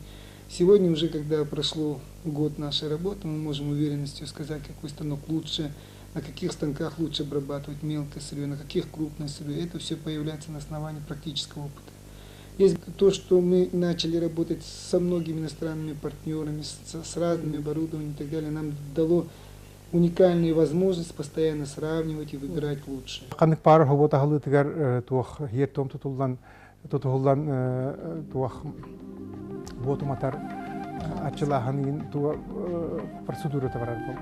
Сегодня уже, когда прошло год нашей работы, мы можем уверенностью сказать, какой станок лучше, на каких станках лучше обрабатывать мелкое сырье, на каких крупное сырье. Это все появляется на основании практического опыта. Есть то, что мы начали работать со многими иностранными партнерами, с разными оборудованием и так далее, нам дало уникальную возможность постоянно сравнивать и выбирать лучше. Канык пар хобота халы тигер туах ертом тутулдан туах ботуматар ачылаханын туа процедура таварар болду.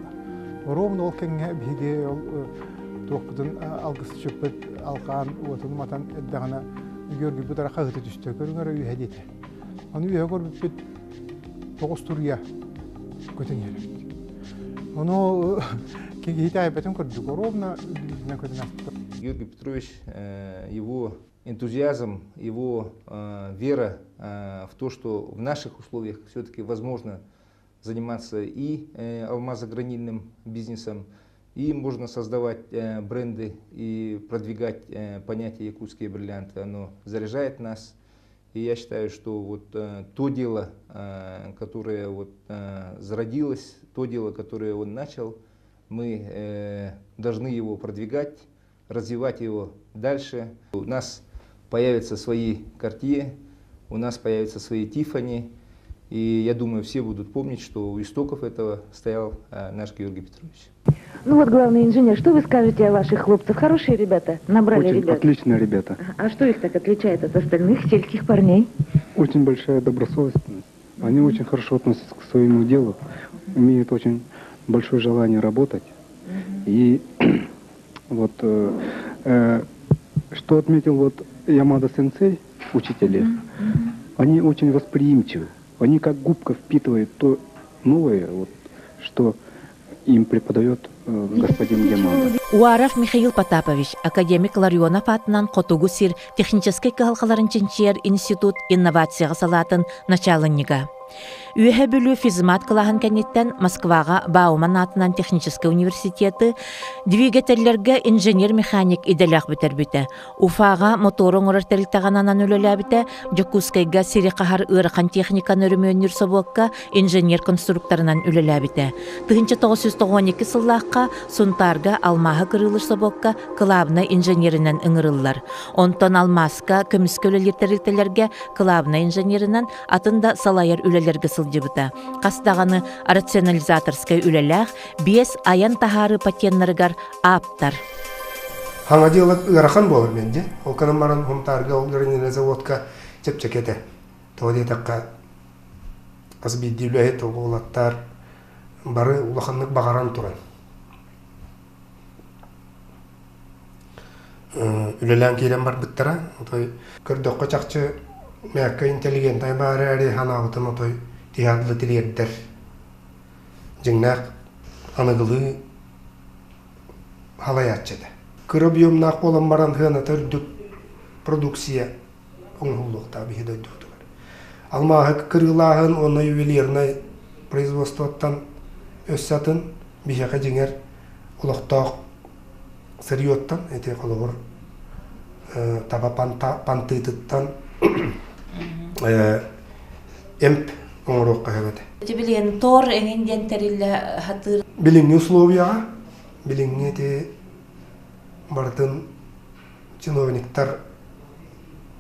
Ровно ол кеңе биге ол туақпытын алгыс чөппет алқан уатын матан эддагана Георгий Будара хагыты түстө көрүңөр үйе дейт. Аны үйе көрбүт 9 турья көтөнөр. Оно кегитай бетен көрдүк ровно на көтөнөр. Георгий Петрович, его энтузиазм, его вера в то, что в наших условиях все-таки возможно заниматься и алмазогранильным бизнесом, и можно создавать бренды и продвигать понятие якутские бриллианты. Оно заряжает нас. И я считаю, что вот то дело, которое вот зародилось, то дело, которое он начал, мы должны его продвигать, развивать его дальше. У нас появятся свои Cartier, у нас появятся свои Tiffany. И я думаю, все будут помнить, что у истоков этого стоял наш Георгий Петрович. Ну вот, главный инженер, что вы скажете о ваших хлопцах? Хорошие ребята? Набрали очень ребят? Отличные ребята. А что их так отличает от остальных сельских парней? Очень большая добросовестность. Они очень хорошо относятся к своему делу, имеют очень большое желание работать. И вот что отметил вот Ямада-сенсей, учитель, они очень восприимчивы. Они как губка впитывают то новое, вот, что им преподает господин Геман. Уаров Михаил Потапович, академик Ларионов атынан Котугу сир технический калхаларын чинчер институт инновацияға салатын началыннига. Үйе бүлі физмат кылахан кәнеттен Москваға Бауман атынан технический университеті двигательлерге инженер-механик иделях бітер біті. Уфаға моторын ұрыртарылтағананан өлелі біті, Жокускайға сири қахар ұрықан техникан өрімөнір собуаққа инженер-конструкторынан өлелі біті. 1992 сыллаққа Сунтарға алмағы кырылыр собуаққа кылабына инженерінен ыңырылылар. Онтон алмасқа көміскі өлелертерілтелерге кылабына инженерінен атында салайыр үлелерге сылжыбыта. Қастағаны рационализаторскай үлеләқ 5 аян тахары патеннарыгар аптар. Хаңа делок ырахан болыр менде. Ол канамаран хомтарга ол гранина заводка чепчекете. Тоди такка асбидиле то болаттар бары улаханнык багаран туран. Үлелән келен бар биттара. Той көрдөккө чакчы мәккә интеллигент айбары ханабытын той тиядлы тилердер. Жыңнак аныгылы халаятчыды. Кырыбьемнақ болан баран хына төрдүк продукция оңғылықта бейді өйдіктігір. Алмағы кырылағын оны ювелирный производствоттан өссатын бейшақа жеңер ұлықтақ сырьоттан, әте қолығыр таба пантытыттан эмп оңырыққа өбеді. Білген тор әңінден тәрілі хатыр? Біліңі условияға, біліңі де бардын чиновниктар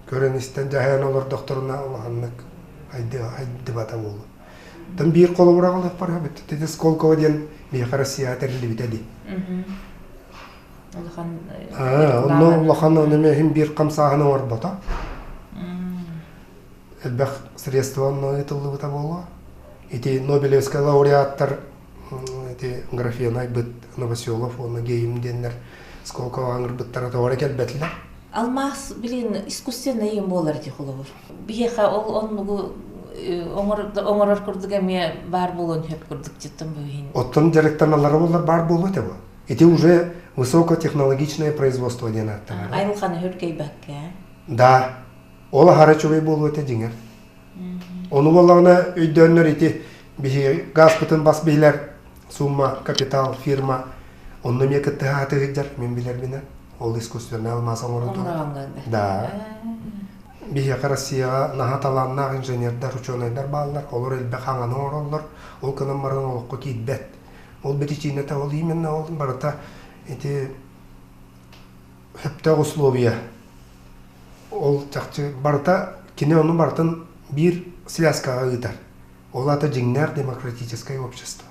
көреністен жайын олар докторына олағанлық айды бата болу. Тым бір қолы бұрағылық бар өбіт. Теді Сколково ден бейқа Россия тәрілі бітәді. Оны олақан өнеме бір қамсағыны бар бота. Әлбәқ средства оны етілді бұта болу. Эти Нобелевский лауреаттар, эти графенай быт Новоселов, оны геймденлер, Сколково аңыр бұттары тоғыры кәл бәтілер. Алмаз, білін, искусственный ем болар де қолығыр. Бейқа ол оңырыр күрдігі ме бар болуын хөп күрдік жеттім бөйін. Оттың директорналары болар бар болу өте бұл. Это уже высокотехнологичное производство денатты. Айылқаны хүркей бәкке? Да. Ол харачуғай болу өте жеңер. Оны болағына өйдөнлер еті газ бұтын бас бейлер, сумма, капитал, фирма. Оны ме кітті хаты ғыджар, мен білер біне. Ол искусственный алмазын орынды. Да. Бейқа Россияға нағаталаннақ инженердар, ученыйдар балылар. Олар әлбәқ аңаны орынлар. Ол кынан баран олыққа кейт бәт. Ол бетичинета ол именно ол барыта эти хөпті условия. Ол чакчы барыта кине оны бартын бир связкаға ыйтар. Ол ата жеңнер демократическое общество.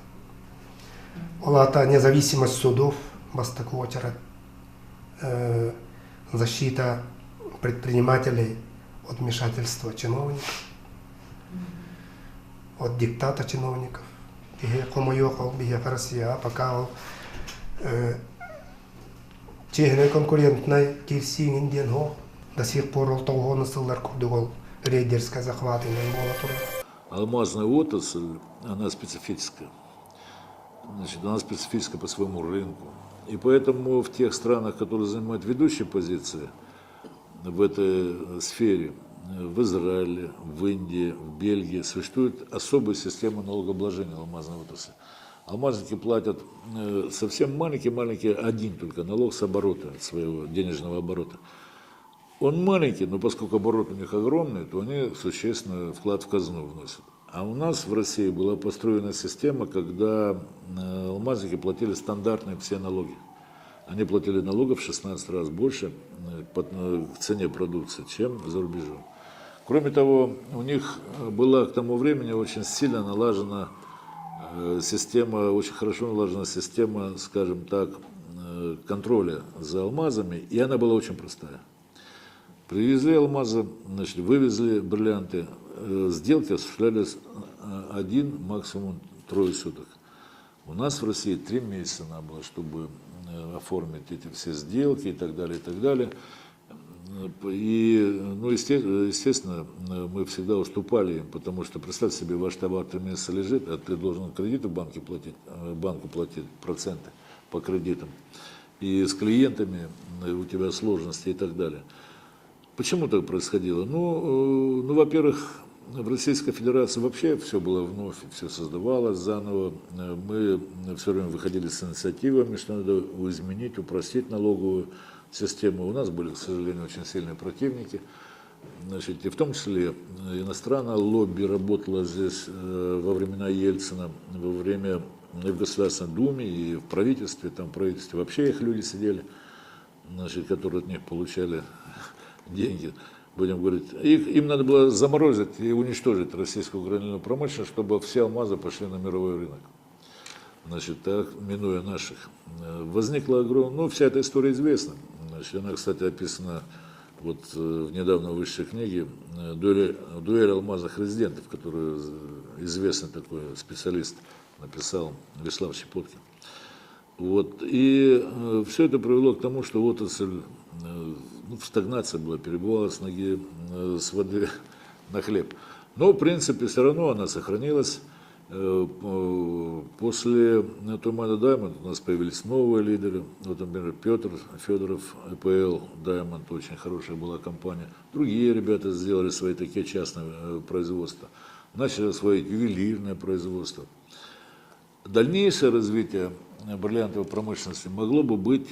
Ол ата независимость судов, бастаку очарат, защита предпринимателей от вмешательства чиновников, от диктата чиновников. Como yo бейқа Россия, пока ол чехіне конкурентной кирсиңін ден ол, до сих пор ол тоғыны сылдар күрді ол рейдерская захватымен бола тұрды. Алмазная отрасль, она специфическая. Значит, она специфическая по своему рынку. И поэтому в тех странах, которые занимают ведущие позиции в этой сфере, в Израиле, в Индии, в Бельгии существует особая система налогообложения алмазной отрасли. Алмазники платят совсем маленький один только налог с оборота, от своего денежного оборота. Он маленький, но поскольку оборот у них огромный, то они существенно вклад в казну вносят. А у нас в России была построена система, когда алмазники платили стандартные все налоги. Они платили налогов в 16 раз больше к цене продукции, чем за рубежом. Кроме того, у них была к тому времени очень сильно налажена система, очень хорошо налажена система, скажем так, контроля за алмазами, и она была очень простая. Привезли алмазы, значит, вывезли бриллианты, сделки осуществлялись 1, максимум 3 суток. У нас в России 3 месяца надо было, чтобы оформить эти все сделки и так далее, и так далее. И, ну, естественно, мы всегда уступали им, потому что, представь себе, ваш товар 3 месяца лежит, а ты должен кредиты в банке платить, банку платить проценты по кредитам. И с клиентами у тебя сложности и так далее. Почему так происходило? Ну, во-первых, в Российской Федерации вообще все было вновь, все создавалось заново. Мы все время выходили с инициативами, что надо изменить, упростить налоговую систему. У нас были, к сожалению, очень сильные противники. Значит, и в том числе иностранное лобби работало здесь во времена Ельцина, во время и в Государственной Думе, и в правительстве. Там в правительстве вообще их люди сидели, значит, которые от них получали деньги. Будем говорить, им надо было заморозить и уничтожить российскую гранильную промышленность, чтобы все алмазы пошли на мировой рынок. Значит, так, минуя наших. Возникла огромная, ну, вся эта история известна. Значит, она, кстати, описана вот в недавно вышедшей книге «Дуэль алмазных резидентов», которую известный такой специалист написал, Вячеслав Щепоткин. Вот. И все это привело к тому, что отрасль в стагнации была, перебывала с ноги, с воды на хлеб. Но, в принципе, все равно она сохранилась. После Тумана Даймонд у нас появились новые лидеры. Вот, например, Петр Федоров, ЭПЛ Даймонд, очень хорошая была компания. Другие ребята сделали свои такие частные производства. Начали освоить ювелирное производство. Дальнейшее развитие бриллиантовой промышленности могло бы быть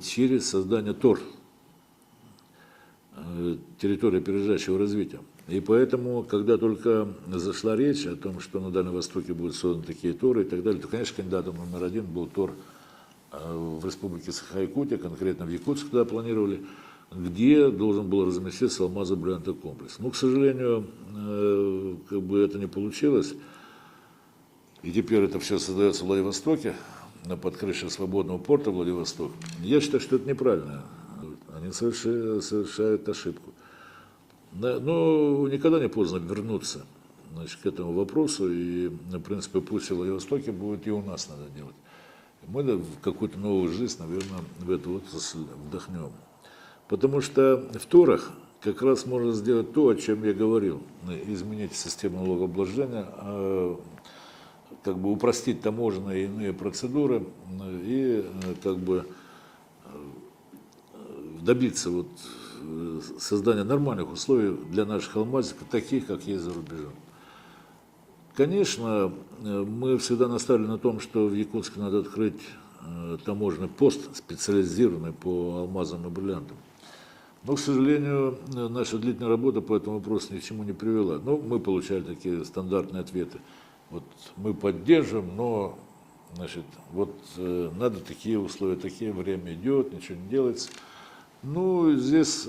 через создание ТОР, территории опережающего развития. И поэтому, когда только зашла речь о том, что на Дальнем Востоке будут созданы такие ТОРы и так далее, то, конечно, кандидатом номер 1 был ТОР в Республике Саха-Якутия, конкретно в Якутск туда планировали, где должен был разместиться алмазо-бриллиантовый комплекс. Но, к сожалению, как бы это не получилось. И теперь это все создается в Владивостоке, под крышей свободного порта Владивосток. Я считаю, что это неправильно. Они совершают ошибку. Но никогда не поздно вернуться, значит, к этому вопросу. И, в принципе, пусть в Владивостоке будет, и у нас надо делать. Мы какую-то новую жизнь, наверное, в эту отрасль вдохнем. Потому что в ТОРах как раз можно сделать то, о чем я говорил. Изменить систему налогообложения, как бы упростить таможенные и иные процедуры и как бы добиться вот создания нормальных условий для наших алмазиков, таких, как есть за рубежом. Конечно, мы всегда настаивали на том, что в Якутске надо открыть таможенный пост, специализированный по алмазам и бриллиантам. Но, к сожалению, наша длительная работа по этому вопросу ни к чему не привела. Но мы получали такие стандартные ответы. Вот мы поддержим, но, значит, вот надо такие условия, такие, время идет, ничего не делается. Ну, здесь,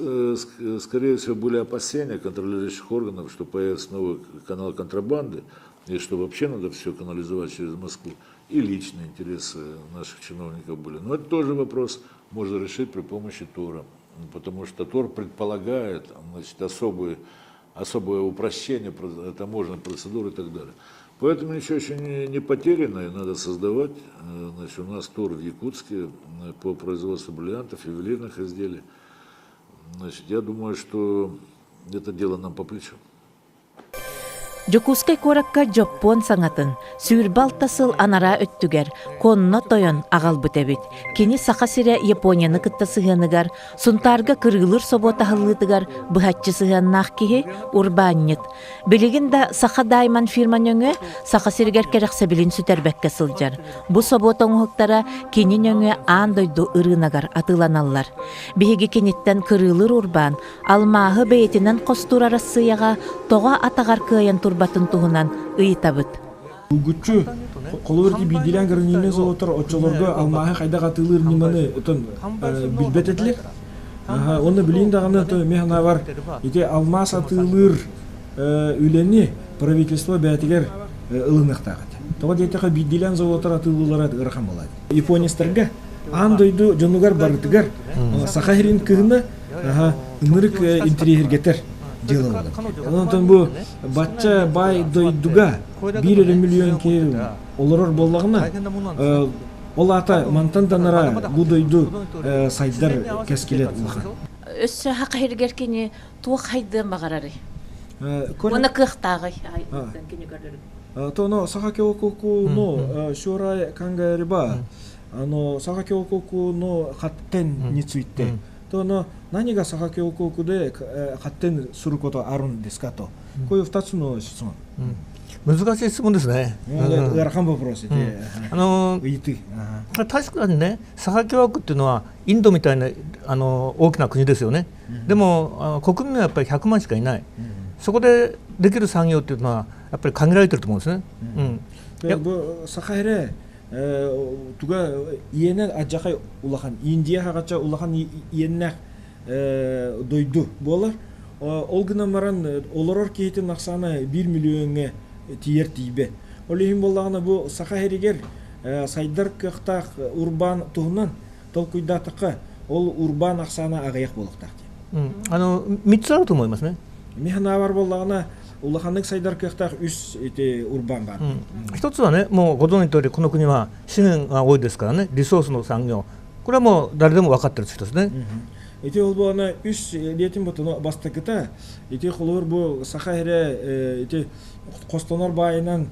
скорее всего, были опасения контролирующих органов, что появится новый канал контрабанды, и что вообще надо все канализовать через Москву. И личные интересы наших чиновников были. Но это тоже вопрос можно решить при помощи ТОРа, потому что ТОР предполагает, значит, особое упрощение таможенной процедуры и так далее. Поэтому ничего еще не потеряно, и надо создавать. Значит, у нас ТОР в Якутске по производству бриллиантов, ювелирных изделий. Значит, я думаю, что это дело нам по плечу. Жокускай коракка жоппон саңатын, сүйірбал тасыл анара өттүгер, конно тойон ағал бүтәбит. Кені сақа сире Японияны кытта сығаныгар, сунтарга кыргылыр собота хыллытыгар, бұхатчы сығаннақ кихи урбаннет. Білігін да сақа дайман фирман өңі, сақа сиргер керексе білін сүтәрбәкке сылжар. Бұ собота оңықтара кенін өңі андойду ырынагар атыланалар. Бігі кенеттен кырылыр урбан, алмағы бәйтінен қостур арасыяға тоға атағар кыян батын туһунан ыйтабыт. Угуччу колорди бидилен гранильный заводтар очолорго алмаһы кайда катылыр ниманы отон билбет этлер. Оны билин даганы то механа бар. Ите алмаз атылыр үлени правительство бәтигер ылынактагат. Тога детеге бидилен заводтар атылылар ырхан болот. Японистарга андойду жонугар бардыгар сахарин кыгына ынырык интерьергетер. Онтон бу бачча бай дойдуга 1 миллион ке олорор боллагына ол ата мантанданара бу дойду сайдар кескелет улахан. өссө хакыргер кини туак хайдын багарары. Оны кыхтагы кини көрдүр. То Сахакиококуの将来考えればСахакиококуの発展について何がСахакиококуで発展することあるんですかとこういう2つの質問。難しい質問ですね。確かにね、サハ共和国っていうのはインドみたいな大きな国ですよね。でも国民はやっぱり100万しかいない。そこでできる産業っていうのはやっぱり限られてると思うんですね。サハレтуга иенен ажакай улахан Индия хагача улахан иеннак дойду болар. Ол гына маран олорор кейтин аксаны 1 миллионга тиер тибе. Олихим боллагына бу Сахаригер сайдар кыктак урбан тугунан толкуйдатакка ол урбан аксаны агаяк болуктак. 3つあると思いますね。Механа бар боллагына улаханнык сайдар кыктак 3 урбан бар. 一つはね、もうご存知の通りこの国は資源が多いですからね、リソースの産業。これはもう誰でも分かってる人ですね。Ити ол бана 3 летин ботоно бастакыта ити холор бу Сахаре ити Костонор байынан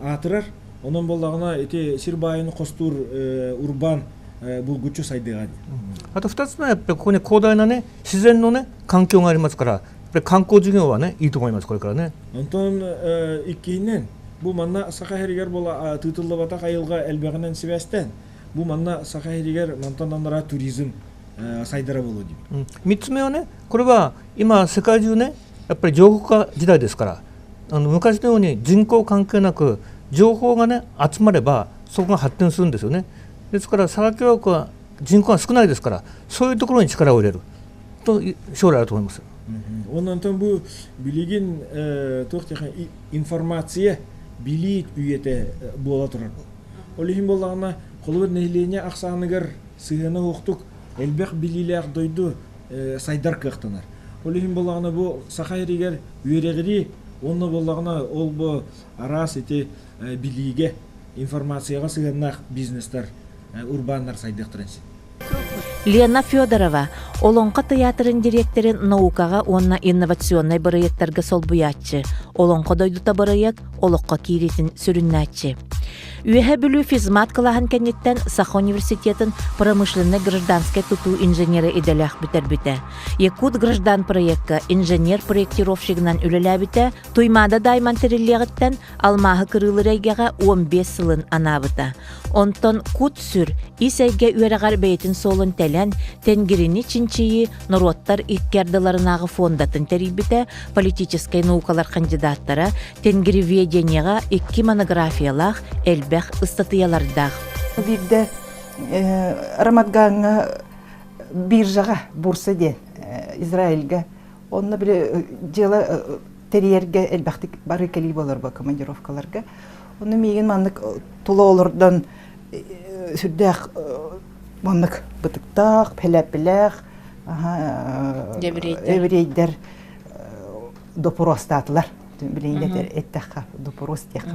атырар. Онун боллагына ити Сир байын Костур урбан булгучу сайдыган. あと2つ目はやっぱりここに広大なね自然のね環境がありますから、やっぱり観光事業はねいいと思いますこれからね。Онтон иккинен бу манна Сахаригер бола тытыллыбата кайылга элбегенен себестен бу манна Сахаригер мантаннара туризм сайдара болу ди. 3つ目はね、これは今世界中ねやっぱり情報化時代ですから、昔のように人口関係なく情報がね集まればそこが発展するんですよね。ですからサハ共和国は人口が少ないですから、そういうところに力を入れると将来あると思います。Ondan bu bilgin to'xtagan informatsiya bilik uyete bola turar. Olihim bolagına qolub nehlenya aqsanygar sığına oqtuq elbaq bililер doydu sayдар kıqtınar. Olihim bolagına bu Sahariger üyeregiri onu bolagına ol bu aras eti bilige informatsiyaga sığınaq biznesler урбаннар сайдыктырынсын. Лена Федорова, Олонка театрын директорын наукага онна инновационный барыяттарга солбуятчы. Олонка дойдута барыят, олоққа киретін сүріннәтчі. Үйәһә бүлүү физмат кылаһын кәнеттен Саха университетін промышленный гражданской туту инженері иделях бітер біте. Якут граждан проектка инженер-проектировщигынан үлелә біте, туймада дайман териллиягыттен алмағы кырылы рейгеға 15 сылын анабыта. Онтон кут сүр, исәйге үйәрәғар бәйтін солын тәлән, тенгирини чинчиyi народтар иккердыларынағы фондатын терибіте, политическай наукалар кандидаттара тенгириведенияға 2 монографиялах элбэх ыстатыялардах. Бирде Рамадганга биржаға бурсаде Израильга онна бір жела терьерге элбэхтик бары кали боларба командировкаларга. Оны меген маннык тула олордан сүрдәк маннык бытыктак, пеләп-пеләк, еврейдер допоростатылар. Билейдер эттәхә допоростек.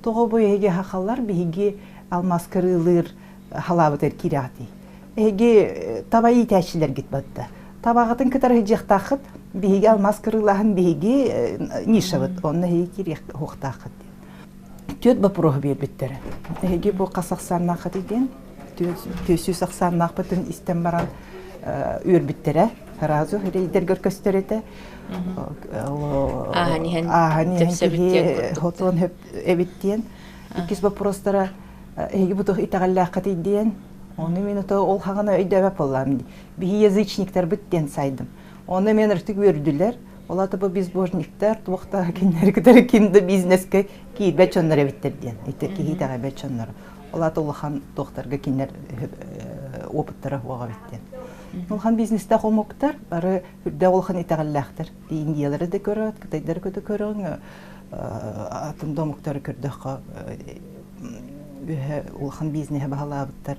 Тоғы бойеге хақалар биге алмаз кырылыр халабытер кирати. Эге табайы тәшилер гитбатты. Табағытын кытары жақтақыт биге алмаз кырылахын биге нишабыт. Онна хей кирек хоқтақыт. Төт бапырығы бербеттері. Эге бұл қасақсаннақыт еден, төсіз ақсаннақпытын істен баран өрбіттері. Разу рейдер көркөстереді. Аханихен кеге хотон хөп эбиттен. Икис бапыростара эге бұтық итағаллақыт еден. Оны мен ол хағына өйдәбәп олам. Биге язычниктер біттен сайдым. Оны мен ұртық өрділер. Олаты бұл безбожниктер, туақта кенлер кенді бизнеске кейі бәчонлар әбіттерден. Кейі тағы бәчонлар. Олаты олахан тоқтарға кенлер опыттары оға біттен. Олахан бизнесте қолмоқтар, бары үрді олахан итағаллақтар. Индиялары да көрі, қытайдары көді көрің, атымда мұқтары көрдіққа олахан бизнесе бағала абыттар.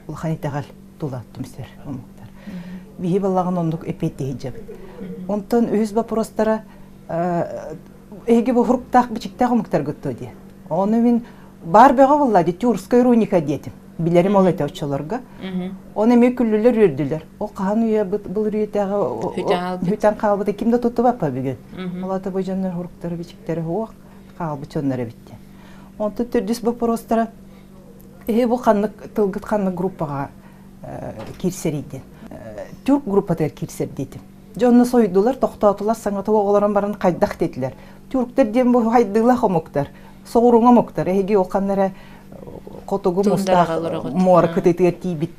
Олахан итағал тулаттым сер олмоқтар. Бейі балағын ондық әпетті хеджабы. Онтон өз бапыростара эге бу хуруктак бичиктак умуктар гөттө ди. Оны мен бар бега булла ди Тюркская руника детим. Билерим ол эте очолорга. Он эме күллүлөр үрдүлөр. О каан уя бул үрүйтагы хүтан калбыда кимде туту бапа бүгүн. Алата божоннор хуруктары бичиктери хуак калбы чоннары битти. Онто түрдүс вопростара бу канлык тылгыт канлык группага кирсерийди. Түрк группатар кирсер дейтим. Жонны сойдулар, токтотулар, саңаты оголорон барын кайдак дедилер. Түрктер дем бу хайдыла хомуктар, соорунга моктар, эги оканнара котугу мустак мор кытытыр тибит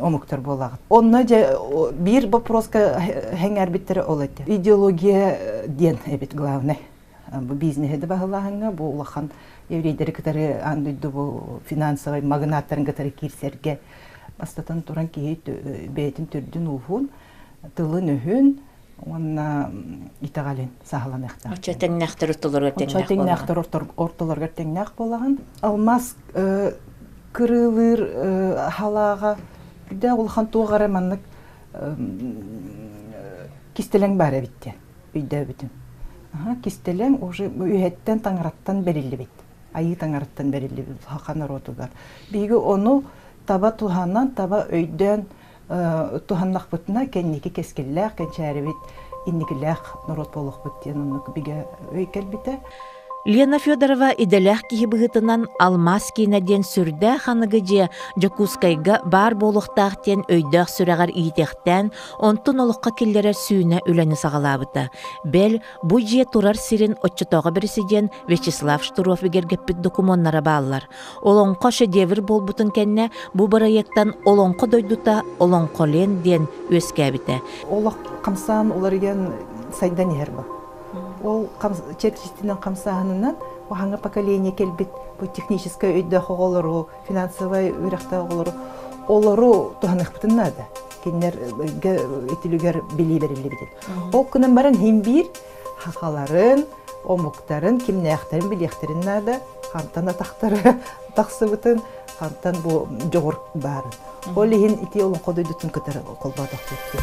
омуктар болагат. Онна бир вопроска хеңер биттер олат. Идеология ден эбит главный. Бу бизнесте багылаганга бу улахан еврейдер кытары андыйды бу финансовый магнаттарын кытары кирсерге бастатан туран кейт бетин түрдүн уфун тылын өһүн онна итагален сахаланакта. Очотеңнактыр ортолорга Очотеңнактыр ортолорга теңнак болаган. Алмаз кырылыр халага да улхан тугара маннык кистелең бар битте. Үйдө бүтүн. Кистелең уже үйөттен таңраттан берилди бит. Айы таңраттан берилди бит. Хакан ротугар. Биги ону таба туханнан таба өйдөн туханнак бутна кенники кескиллак кенчәрбит инникилак народ болох бит янны биге өйкел бите. Лена Федорова иделях кихибыгытынан алмаз кинеден сүрдә ханыгы же Жокускайга бар болуктактен өйдөх сүрәгәр ийтектен онтун олукка киллерер сүйүнә үләне сагалабыта. Бел бу же турар сирин отчотога президент Вячеслав Штуров бигергеппит документнара баалар. Олонко шедевр болбутун кенне бу проекттан олонко дойдута олонко лен ден өскәбите. Олак камсан оларыган сайдан ерба. Ол чекчистинен камсаһынынан ваханга поколение келбит бу техническое өйдө хоголору, финансовый үрәхтә хоголору, олору туханык битнада. Кинер этилүгәр били бериле бит. Ол күнен баран химбир хакаларын, омуктарын, кимнәхтәрен билехтерин нада, хантана тахтары тахсыбытын, хантан бу жогор барын. Ол лин ити олон кодойдутун көтөр колбадак бит.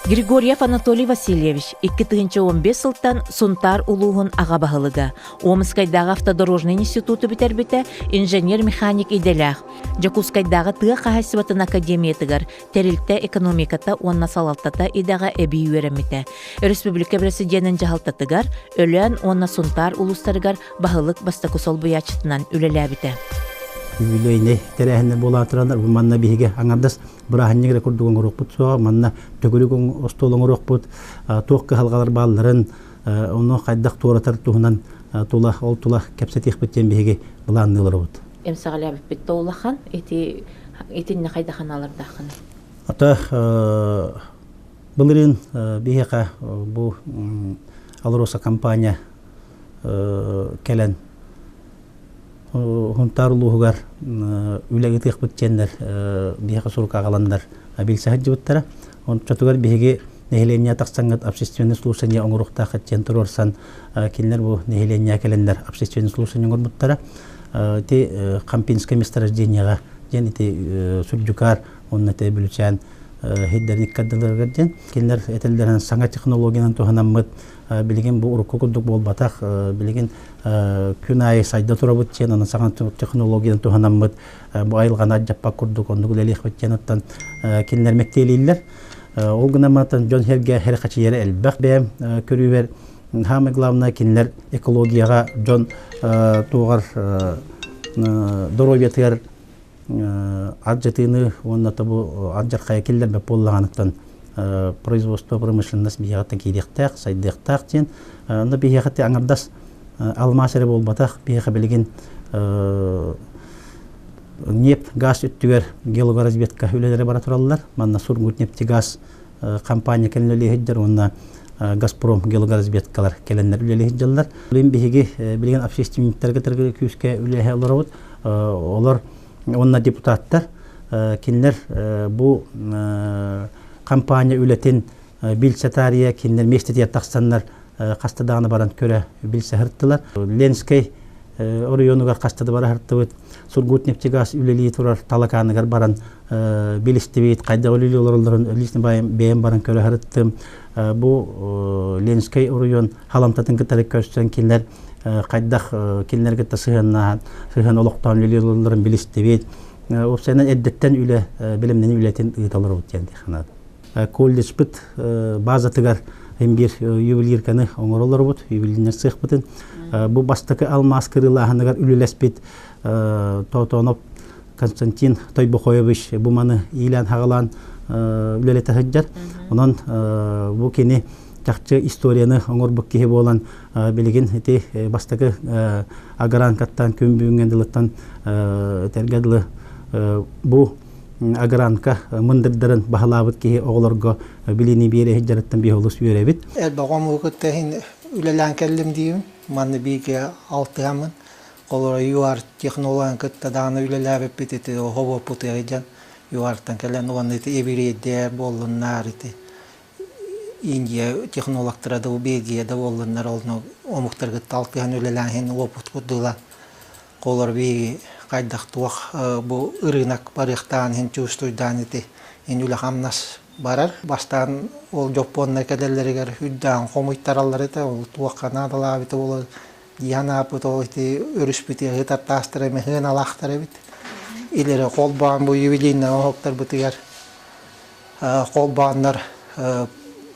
Григорьев Анатолий Васильевич 2015 сылтан Сунтар улуғын ағабағылыға. Омскайдағы автодорожный институты бітербіті инженер-механик иделях. Жакускайдағы тыға қағасыбатын академиятығар, тәрілтті экономиката онна салалтата идаға әбей өреміті. Республика президентін жағалтатығар, өлен онна Сунтар улустарығар бағылық бастақы сол бұячытынан үлеләбіті. Юбилейне терәһенне була торалар манна биһиге аңардас бирахыннигре курдугун горокпут со манна төгүлүгүн остолоң горокпут тоққа халгалар балларын оны кайдак торатар туһунан тула ол тула кепсетих биттен биһиге буланнылар бут эмсагалаб битте улахан этинне кайда ханалардахын ата булырын биһига бу Алроса компания келен Хунтарлугар үлегетек бүттендер бияга сурка галандар билсахат жуттара он чатугар биге нехеления таксангат общественное слушание оңрукта хаттен турорсан кинлер бу нехеления келендер общественное слушание оңрбуттара те кампинское месторождениега жен те сүлжукар онна те бүлчан хиддерник каддаларга жен кинлер этелдерен саңа технологиянан туханаммыт билеген бу урукку курдук болбатак билеген күнай сайда турабыт чен аны саган технологиядан туханаммыт бу айылгана жаппа курдук ондугу элих бетченаттан кинлер мектелилер ол гына матан жон херге хер качыйер элбак бем көрүбер самое главное кинлер экологияга жон тугар здоровьетер аджетыны онна табу аджаркая киллер бе боллаганытан производство промышленность бияттан кидектак сайдектак тен на биятты аңардас алмасыры болбатак бияха билген нефть газ үттүгер геологоразведка үлелери бара тураллар манна сургут нефтегаз компания келнели хеджер онна Газпром геологоразведкалар келеннер үлели хеджаллар лин биге билген общественниктерге тергеле күскө үлеле олорот олар онна депутаттар кинлер бу компания үлетен билсетария кинлер мектепте такстаннар кастадагына баран көрө билсе хырттылар Ленский районуга кастады бара хырттыбыт Сургут нефтегаз үлели турар талаканыгар баран билистебит кайда үлели олорлорун личный бем баран көрө хырттым бу Ленский район халамтатын кытары көстөн кинлер кайдах кинлерге тасыган олоктан үлели олорлорун билистебит опсайнан эддеттен үле билимнен үлетин ыталар өткен диханат. Колледж бит база тыгар бир ювелирканы оңоролор бут, ювелирнер цех бутын. Бу бастакы алмаз кырылаханагар үлелеспит Тотонов Константин Тойбохоевич бу маны илан хагалан үлелете хаджар. Онон бу кини жакчы историяны оңор букки болан билигин эти бастакы агаран каттан көмбүнгөн дылыктан тергедлы бу агаранка мындырдарын бахалабыт ки оголорго билини бире хеджараттан бихолус үйребит. Багам укуттахин үлелан келдим дийим. Манны биге алтыамын. Колора юар технологиян кыттаданы үлелабып битети хобо путыгыжан юартан келен оны эбиредер болуннар ити. Индия технологтары да убеги да болуннар олно омуктарга талкыган үлелан хен опут кудула. Колор биги кайдах туах бу рынок барыктан хен чувствуйдан ити. Ен үле хамнас барар. Бастан ол жопонна кеделлеригер хүддан комуйттаралар ити ол туах канадалар ити ол Яна путолити өрүспүти гытартастыры мехен алахтары бит. Илере колбан бу ювелирный октар бутыгар. Колбандар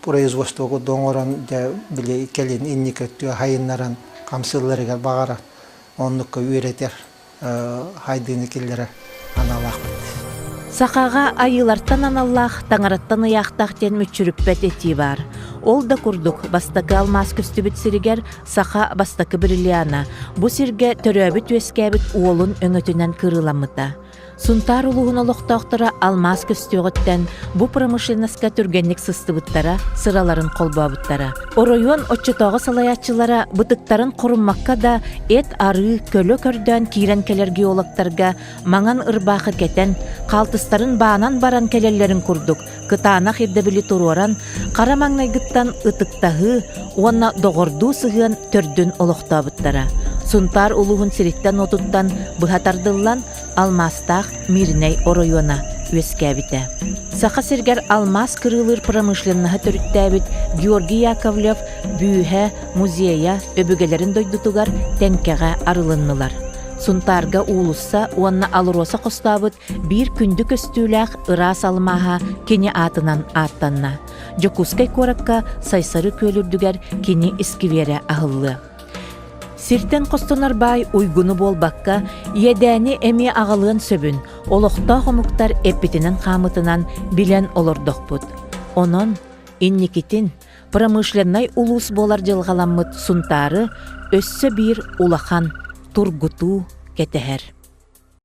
производствого доңорон да биле келин инникеттү хайыннаран камсылларыга багара оннукка үйретер хайдыны киллере аналах бит. Сақаға айылартан аналлах, таңараттан ыяқтақ тен мүчүріппет еті бар. Ол да күрдік бастакы алмаз күстібіт сиригер сақа бастакы бриллиана. Бу сирге төрөбіт өскәбіт уолун өңөтінен кырыламыта. Сунтар улуғын олықтақтыра алмаз көстіғыттен бу промышленностка түргенлік сыстыбыттара, сыраларын қолбабыттара. Оройон отчытағы салаятчылара бұтыктарын құрыммаққа да эт ары көлі көрден кирен келер геологтарға маңан ырбақы кетен, қалтыстарын баанан баран келелерін күрдік. Кытаана хирдебілі тұроран, қарамаңнайгыттан ытыктағы, онна доғырду сығын төрдін олықтабыттара. Сунтар улуғын сиреттен отуттан бұхатардылан алмастақ мирней оройона өскәбіті. Сақа сергер алмаз кырылыр промышленныға түріттәбіт Георгий Яковлев бүйе музея өбігелерін дойдутугар тәнкеға арылыннылар. Сунтарга улусса уанна алыроса қостабыт бір күнді көстүүләқ ыра салмаға кені атынан аттанна. Жокускай коракка сайсары көлірдігер кені искивере ағылы. Сиртен қостонар бай уйгуну болбакка едәни эми ағалыын сөбін, олықта қомуктар эппетінен қамытынан билен олордоқпыт. Онон, инникитин, промышленнай улус болар жылғаламмыт сунтары өссө бір улахан тургуту кетехер.